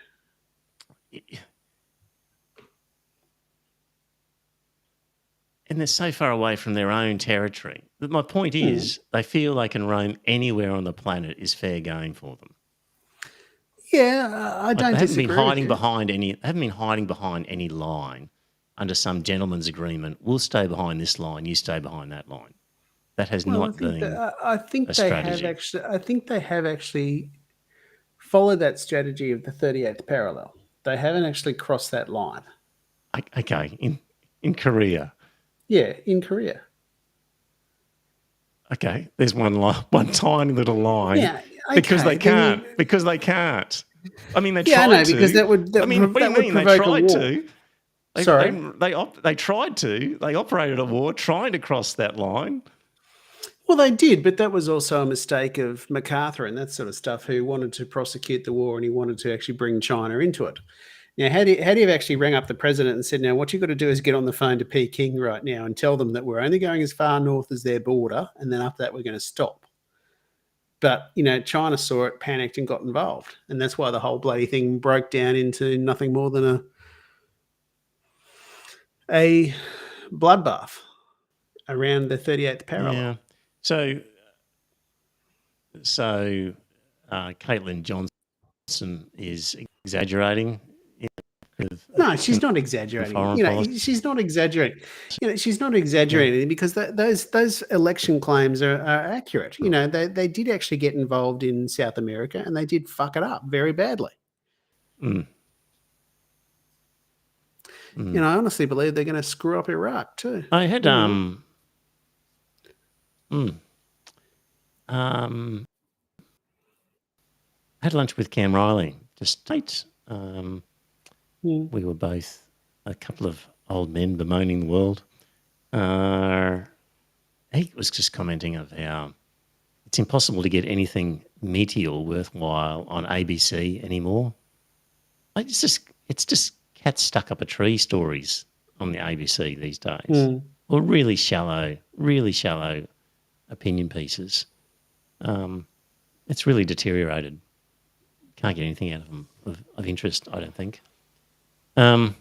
And they're so far away from their own territory. But my point is, they feel they can roam anywhere on the planet is fair going for them. Yeah, I don't disagree. They haven't been hiding behind any line under some gentleman's agreement. We'll stay behind this line, you stay behind that line. That has not been I think a they strategy. have actually followed that strategy of the 38th parallel. They haven't actually crossed that line. Okay, in Korea. Yeah, in Korea. Okay, there's one tiny little line. Yeah, okay. Because they can't. Because they can't. I mean, they tried to. Yeah, I know, because that would what do you mean? They tried to. Sorry? They tried to. They operated a war trying to cross that line. Well, they did, but that was also a mistake of MacArthur and that sort of stuff, who wanted to prosecute the war and he wanted to actually bring China into it. Now, had he have actually rang up the president and said, now, what you've got to do is get on the phone to Peking right now and tell them that we're only going as far north as their border, and then after that we're going to stop. But, China saw it, panicked and got involved. And that's why the whole bloody thing broke down into nothing more than a bloodbath around the 38th parallel. Yeah. So Caitlin Johnson is exaggerating. No, she's not exaggerating. She's not exaggerating. She's not exaggerating because those election claims are accurate. They did actually get involved in South America and they did fuck it up very badly. I honestly believe they're going to screw up Iraq too. I had had lunch with Cam Riley just States. We were both a couple of old men bemoaning the world. He was just commenting of how it's impossible to get anything meaty or worthwhile on ABC anymore. It's just cats stuck up a tree stories on the ABC these days. Or really shallow opinion pieces. It's really deteriorated. Can't get anything out of them of interest, I don't think. Bernard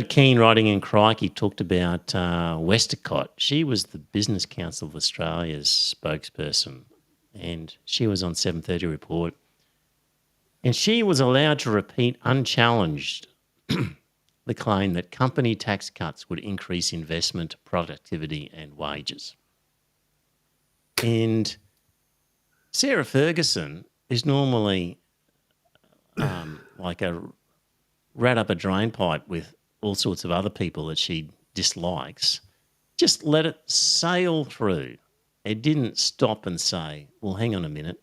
Keane, writing in Crikey, talked about Westacott. She was the Business Council of Australia's spokesperson, and she was on 7:30 Report. And she was allowed to repeat unchallenged the claim that company tax cuts would increase investment, productivity and wages. And Sarah Ferguson is normally like a rat up a drain pipe with all sorts of other people that she dislikes. Just let it sail through. It didn't stop and say, well, hang on a minute.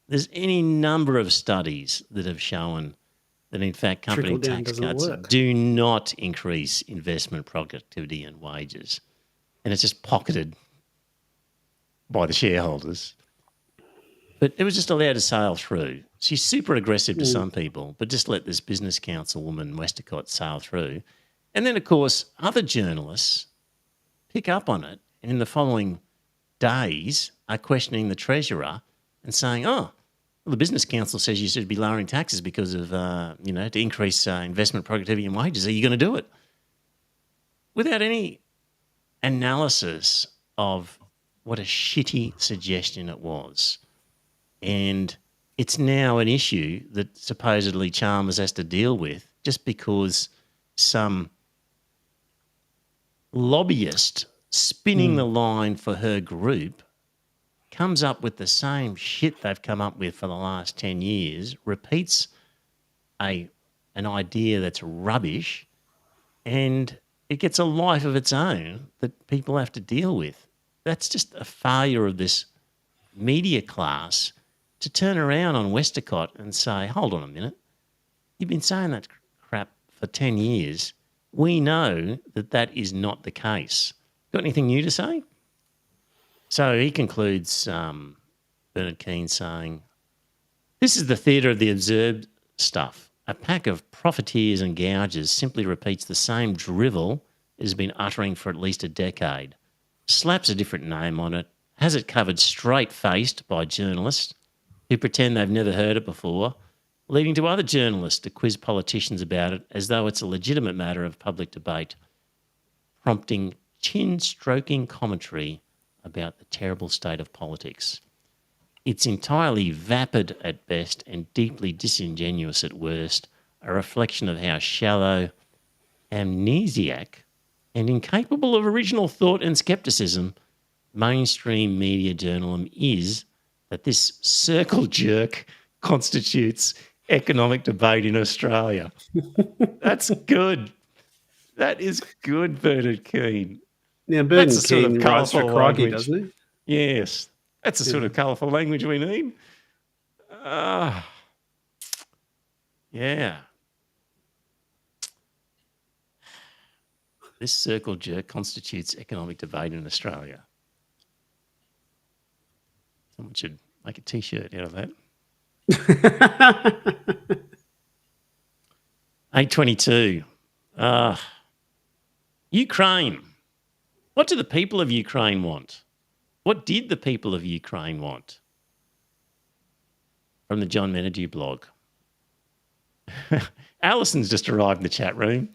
There's any number of studies that have shown that, in fact, company tax cuts do not increase investment, productivity and wages. And it's just pocketed by the shareholders. But it was just allowed to sail through. She's super aggressive to some people, but just let this Business Council woman, Westacott, sail through. And then, of course, other journalists pick up on it and in the following days are questioning the Treasurer and saying, oh, well, the Business Council says you should be lowering taxes because of, to increase investment, productivity and wages. Are you going to do it? Without any analysis of what a shitty suggestion it was. And it's now an issue that supposedly Chalmers has to deal with just because some lobbyist spinning the line for her group comes up with the same shit they've come up with for the last 10 years, repeats an idea that's rubbish, and it gets a life of its own that people have to deal with. That's just a failure of this media class to turn around on Westacott and say, hold on a minute, you've been saying that crap for 10 years. We know that that is not the case. Got anything new to say? So he concludes, Bernard Keane saying, "This is the theatre of the absurd stuff. A pack of profiteers and gougers simply repeats the same drivel it has been uttering for at least a decade, slaps a different name on it, has it covered straight-faced by journalists who pretend they've never heard it before, leading to other journalists to quiz politicians about it as though it's a legitimate matter of public debate, prompting chin-stroking commentary about the terrible state of politics. It's entirely vapid at best and deeply disingenuous at worst, a reflection of how shallow, amnesiac, and incapable of original thought and scepticism mainstream media journalism is, that this circle jerk constitutes economic debate in Australia." That's good. That is good, Bernard Keane. Now, Bernard That's the sort of Keane writes for colourful Crikey, language. doesn't he? Yes, that's the sort of colourful language we need. Yeah. This circle jerk constitutes economic debate in Australia. Someone should make a T-shirt out of that. 8:22. Ukraine. What do the people of Ukraine want? What did the people of Ukraine want? From the John Menadue blog. Alison's just arrived in the chat room.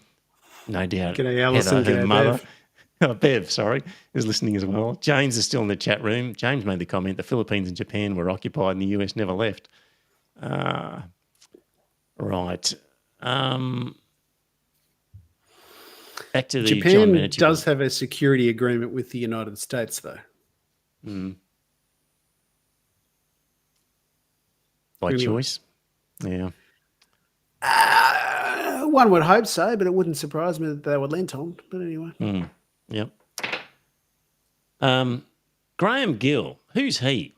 No doubt. G'day, Alison. Heather, her G'day, mother. Bev. Bev, sorry, is listening as well. James is still in the chat room. James made the comment the Philippines and Japan were occupied and the US never left. Right. Back to the John Japan Menadue does have a security agreement with the United States, though. By Anyway. choice. Yeah. One would hope so, but it wouldn't surprise me that they were lent on. But anyway. Yep. Graham Gill, who's he?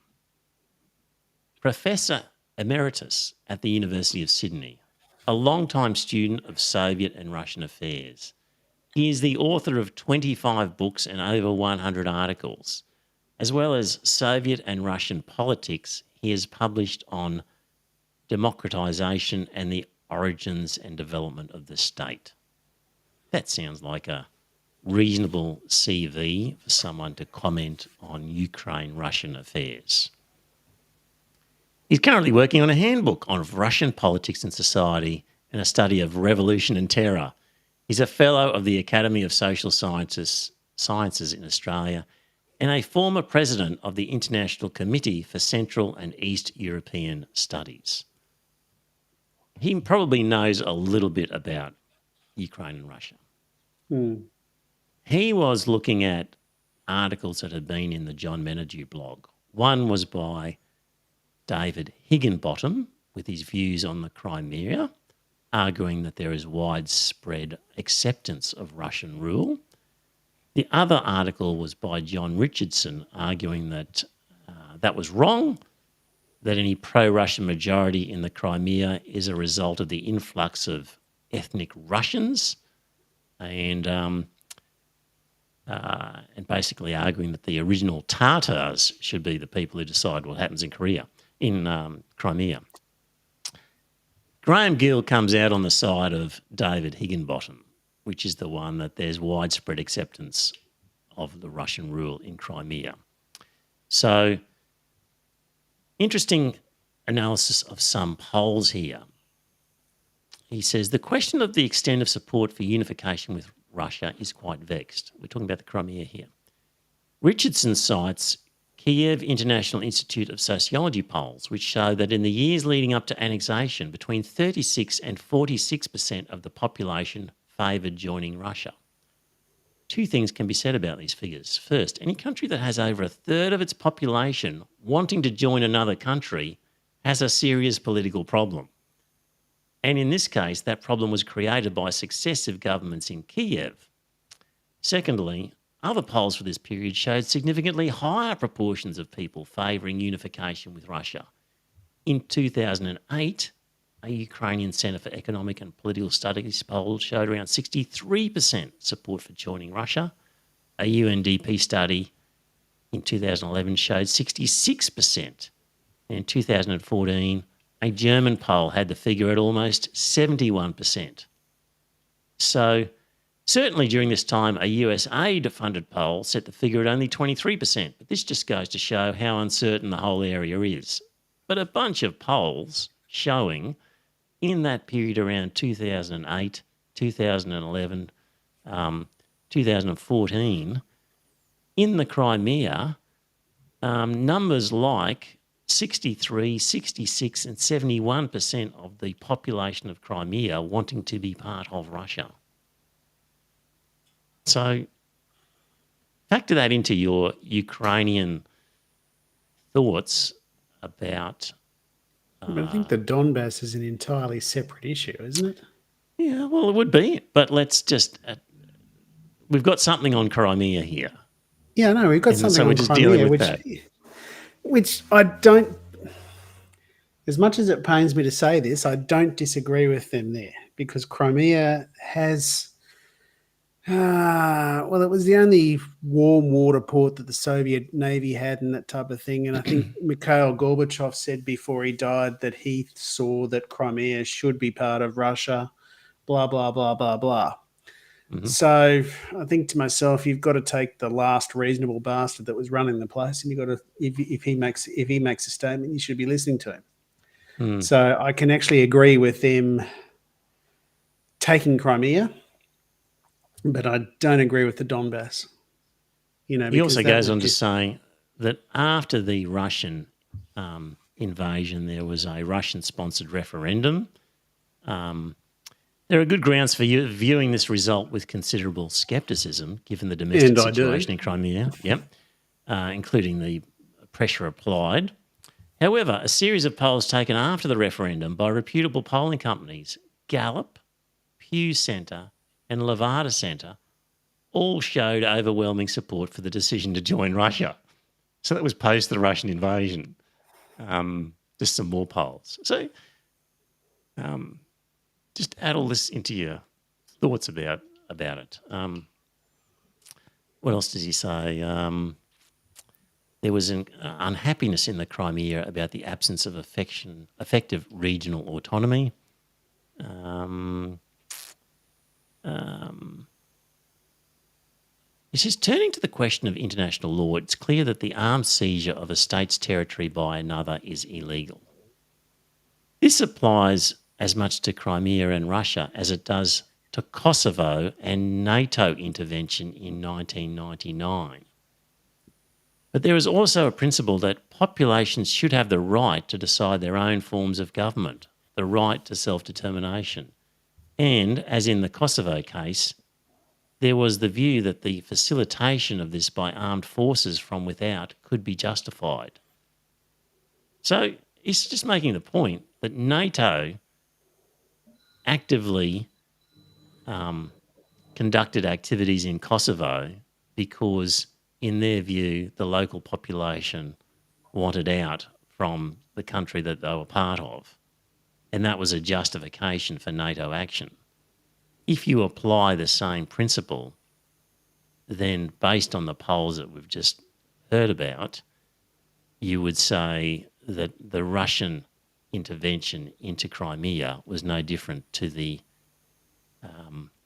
Professor Emeritus at the University of Sydney, a long-time student of Soviet and Russian affairs. He is the author of 25 books and over 100 articles. As well as Soviet and Russian politics, he has published on democratization and the origins and development of the state. That sounds like a reasonable CV for someone to comment on Ukraine-Russian affairs. He's currently working on a handbook on Russian politics and society and a study of revolution and terror. He's a fellow of the Academy of Social Sciences in Australia and a former president of the International Committee for Central and East European Studies. He probably knows a little bit about Ukraine and Russia. He was looking at articles that had been in the John Menadue blog. One was by David Higginbottom with his views on the Crimea, arguing that there is widespread acceptance of Russian rule. The other article was by John Richardson, arguing that that was wrong, that any pro-Russian majority in the Crimea is a result of the influx of ethnic Russians, and basically arguing that the original Tatars should be the people who decide what happens in Crimea. Graham Gill comes out on the side of David Higginbottom, which is the one that there's widespread acceptance of the Russian rule in Crimea. So, interesting analysis of some polls here. He says, the question of the extent of support for unification with Russia is quite vexed. We're talking about the Crimea here. Richardson cites Kiev International Institute of Sociology polls, which show that in the years leading up to annexation, between 36 and 46% of the population favoured joining Russia. Two things can be said about these figures. First, any country that has over a third of its population wanting to join another country has a serious political problem. And in this case, that problem was created by successive governments in Kiev. Secondly, other polls for this period showed significantly higher proportions of people favouring unification with Russia. In 2008, a Ukrainian Centre for Economic and Political Studies poll showed around 63% support for joining Russia. A UNDP study in 2011 showed 66%. And in 2014, a German poll had the figure at almost 71%. So certainly during this time, a US aid-funded poll set the figure at only 23%. But this just goes to show how uncertain the whole area is. But a bunch of polls showing in that period around 2008, 2011, 2014, in the Crimea, numbers like 63, 66 and 71% of the population of Crimea wanting to be part of Russia. So factor that into your Ukrainian thoughts about... But I think the Donbass is an entirely separate issue, isn't it? Yeah, well, it would be. But let's just... we've got something on Crimea here. Yeah, no, we've got And something so we're on just Crimea, dealing with that. which I don't, as much as it pains me to say this, I don't disagree with them there, because Crimea has, well, it was the only warm water port that the Soviet Navy had and that type of thing. And I think Mikhail Gorbachev said before he died that he saw that Crimea should be part of Russia, blah, blah, blah, blah, blah. Mhm. So I think to myself, you've got to take the last reasonable bastard that was running the place, and you've got to, if he makes a statement, you should be listening to him. Mm. So I can actually agree with them taking Crimea, but I don't agree with the Donbass. You know, He also because that goes would on to just- say that after the Russian invasion, there was a Russian-sponsored referendum. There are good grounds for you viewing this result with considerable scepticism, given the domestic And I do. situation in Crimea, including the pressure applied. However, a series of polls taken after the referendum by reputable polling companies, Gallup, Pew Center, and Levada Center, all showed overwhelming support for the decision to join Russia. So that was post the Russian invasion. Just some more polls. So just add all this into your thoughts about it. What else does he say? There was an unhappiness in the Crimea about the absence of effective regional autonomy. He says, turning to the question of international law, it's clear that the armed seizure of a state's territory by another is illegal. This applies as much to Crimea and Russia as it does to Kosovo and NATO intervention in 1999. But there is also a principle that populations should have the right to decide their own forms of government, the right to self-determination. And, as in the Kosovo case, there was the view that the facilitation of this by armed forces from without could be justified. So he's just making the point that NATO actively conducted activities in Kosovo because, in their view, the local population wanted out from the country that they were part of. And that was a justification for NATO action. If you apply the same principle, then based on the polls that we've just heard about, you would say that the Russian intervention into Crimea was no different to the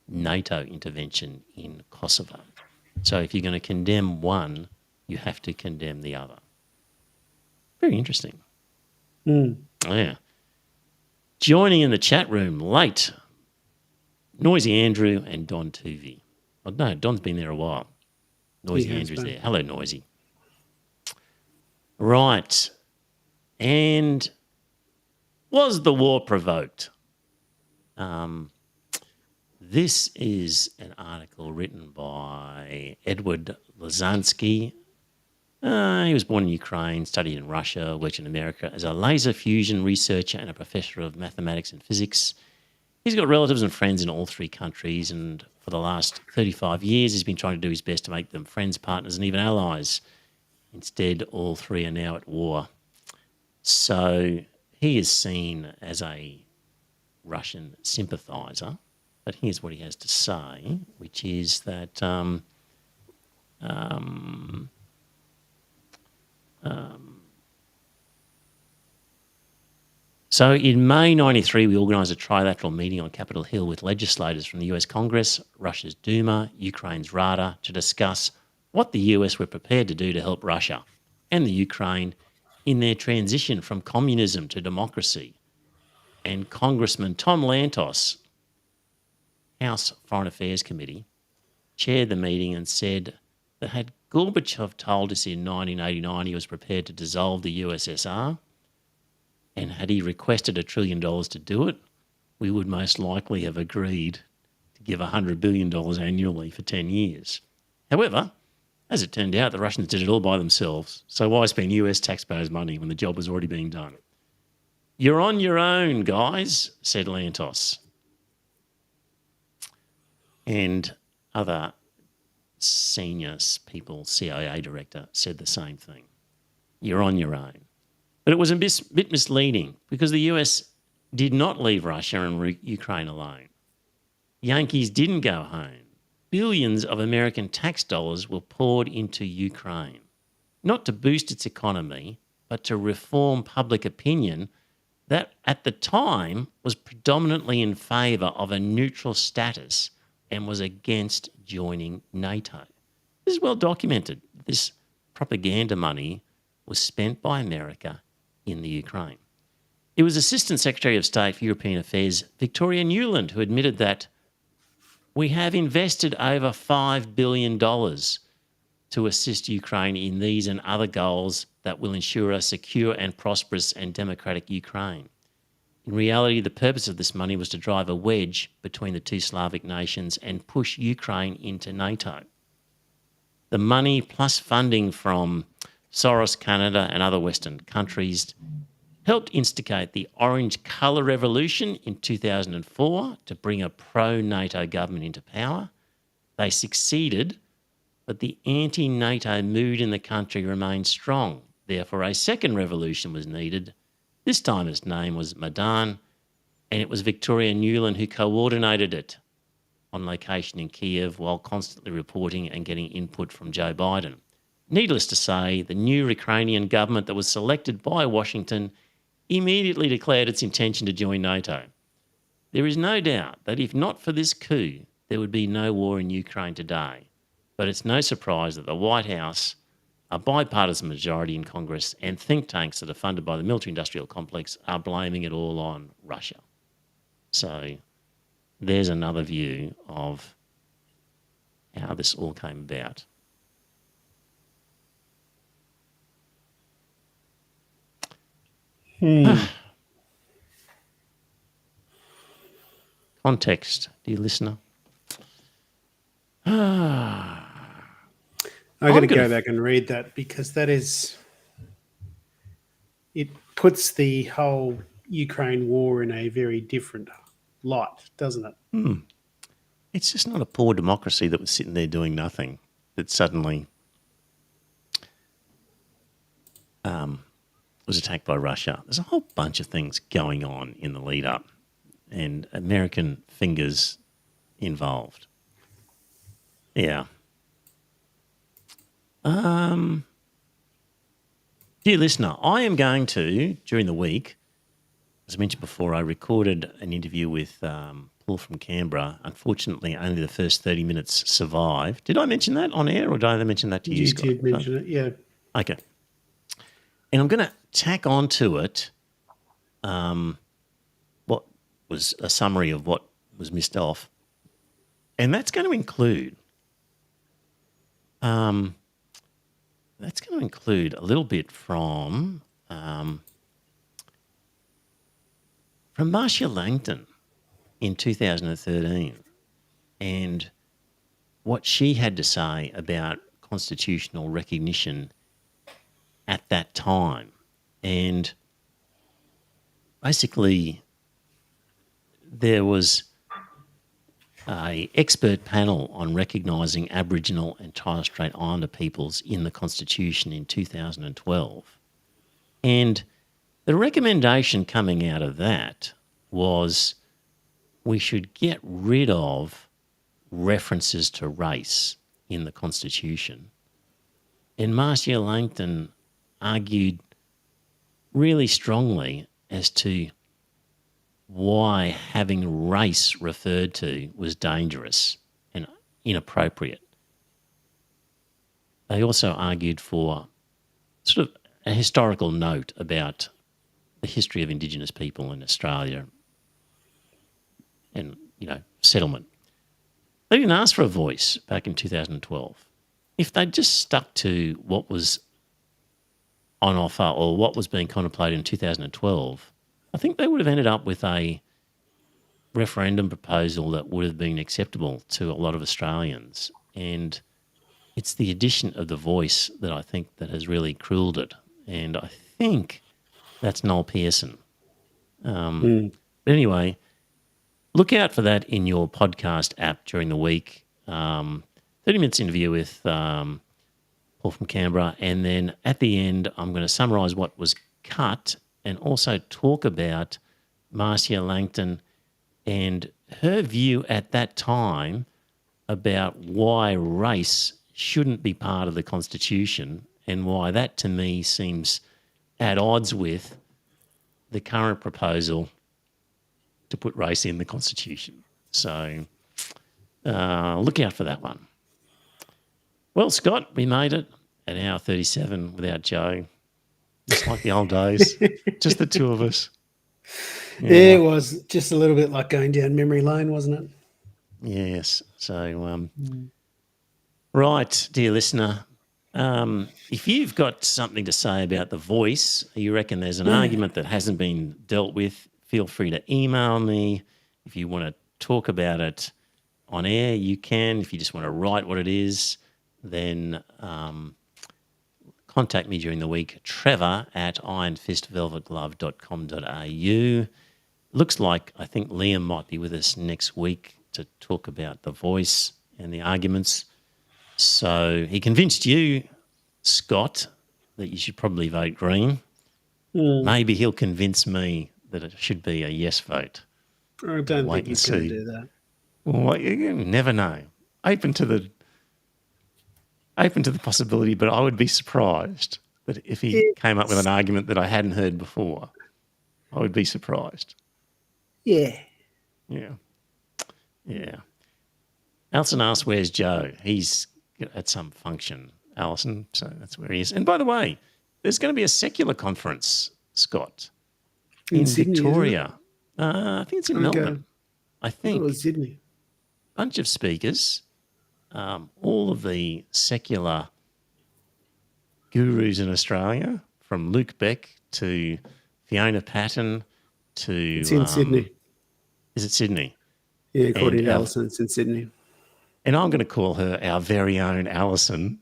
NATO intervention in Kosovo. So if you're going to condemn one, you have to condemn the other. Very interesting. Yeah. Joining in the chat room late, Noisy Andrew and Don Tuvey. Oh, no, Don's been there a while. Noisy Andrew's there. Hello, Noisy. Right. And was the war provoked? This is an article written by Edward Lazansky. He was born in Ukraine, studied in Russia, worked in America as a laser fusion researcher and a professor of mathematics and physics. He's got relatives and friends in all three countries, and for the last 35 years, he's been trying to do his best to make them friends, partners, and even allies. Instead, all three are now at war. So he is seen as a Russian sympathiser, but here's what he has to say, which is that so in May 93, we organised a trilateral meeting on Capitol Hill with legislators from the US Congress, Russia's Duma, Ukraine's Rada to discuss what the US were prepared to do to help Russia and the Ukraine in their transition from communism to democracy. And Congressman Tom Lantos, House Foreign Affairs Committee, chaired the meeting and said that had Gorbachev told us in 1989 he was prepared to dissolve the USSR, and had he requested $1 trillion to do it, we would most likely have agreed to give $100 billion annually for 10 years. However, as it turned out, the Russians did it all by themselves, so why spend US taxpayers' money when the job was already being done? You're on your own, guys, said Lantos. And other senior people, CIA director, said the same thing. You're on your own. But it was a bit misleading because the US did not leave Russia and Ukraine alone. Yankees didn't go home. Billions of American tax dollars were poured into Ukraine, not to boost its economy, but to reform public opinion that at the time was predominantly in favour of a neutral status and was against joining NATO. This is well documented. This propaganda money was spent by America in the Ukraine. It was Assistant Secretary of State for European Affairs Victoria Nuland who admitted that we have invested over $5 billion to assist Ukraine in these and other goals that will ensure a secure and prosperous and democratic Ukraine. In reality, the purpose of this money was to drive a wedge between the two Slavic nations and push Ukraine into NATO. The money plus funding from Soros, Canada and other Western countries helped instigate the Orange Colour Revolution in 2004 to bring a pro-NATO government into power. They succeeded, but the anti-NATO mood in the country remained strong. Therefore, a second revolution was needed. This time its name was Maidan, and it was Victoria Nuland who coordinated it on location in Kiev while constantly reporting and getting input from Joe Biden. Needless to say, the new Ukrainian government that was selected by Washington immediately declared its intention to join NATO. There is no doubt that if not for this coup, there would be no war in Ukraine today. But it's no surprise that the White House, a bipartisan majority in Congress, and think tanks that are funded by the military-industrial complex are blaming it all on Russia. So there's another view of how this all came about. Context, dear listener. I got to go back and read that because that is, it puts the whole Ukraine war in a very different light, doesn't it? It's just not a poor democracy that was sitting there doing nothing that suddenly was attacked by Russia. There's a whole bunch of things going on in the lead up and American fingers involved. Yeah. Dear listener, I am going to, during the week, as I mentioned before, I recorded an interview with Paul from Canberra. Unfortunately, only the first 30 minutes survived. Did I mention that on air or did I mention that to you, Scott? You did mention it, yeah. Okay. And I'm going to tack onto it what was a summary of what was missed off. And that's going to include a little bit from Marcia Langton in 2013 and what she had to say about constitutional recognition at that time. And basically there was an expert panel on recognising Aboriginal and Torres Strait Islander peoples in the Constitution in 2012. And the recommendation coming out of that was we should get rid of references to race in the Constitution. And Marcia Langton argued really strongly as to why having race referred to was dangerous and inappropriate. They also argued for sort of a historical note about the history of Indigenous people in Australia and, settlement. They didn't ask for a voice back in 2012. If they'd just stuck to what was on offer or what was being contemplated in 2012, I think they would have ended up with a referendum proposal that would have been acceptable to a lot of Australians. And it's the addition of the voice that I think that has really cruelled it. And I think that's Noel Pearson. But anyway, look out for that in your podcast app during the week. 30 minutes interview with Paul from Canberra. And then at the end, I'm going to summarise what was cut and also talk about Marcia Langton and her view at that time about why race shouldn't be part of the Constitution and why that to me seems at odds with the current proposal to put race in the Constitution. So look out for that one. Well, Scott, we made it at hour 37 without Joe. Just like the old days, just the two of us. Yeah, it was just a little bit like going down memory lane, wasn't it? Yes. So, right, dear listener, if you've got something to say about The Voice, you reckon there's an argument that hasn't been dealt with, feel free to email me. If you want to talk about it on air, you can. If you just want to write what it is, then contact me during the week, trevor@ironfistvelvetglove.com.au. Looks like I think Liam might be with us next week to talk about The Voice and the arguments. So he convinced you, Scott, that you should probably vote Green. Maybe he'll convince me that it should be a yes vote. I don't think he's going to do that. Well, you never know. Open to the possibility, but I would be surprised that if he came up with an argument that I hadn't heard before, I would be surprised. Yeah. Yeah. Alison asked, where's Joe? He's at some function, Alison, so that's where he is. And by the way, there's going to be a secular conference, Scott, in Sydney, Victoria. I think it's in Melbourne. I think. It was Sydney. Bunch of speakers, all of the secular gurus in Australia, from Luke Beck to Fiona Patton to... It's in Sydney. Is it Sydney? Yeah, according to Alison, it's in Sydney. And I'm going to call her our very own Alison.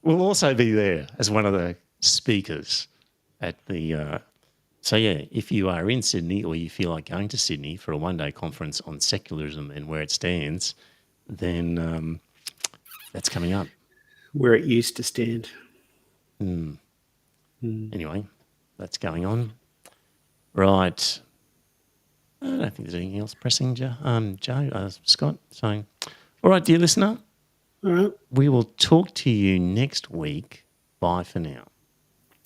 Will also be there as one of the speakers at the... So, yeah, if you are in Sydney or you feel like going to Sydney for a one-day conference on secularism and where it stands, then that's coming up. Where it used to stand. Anyway, that's going on. Right. I don't think there's anything else pressing, Scott. So, all right, dear listener. All right. We will talk to you next week. Bye for now.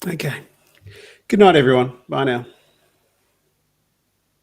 Okay. Good night, everyone. Bye now.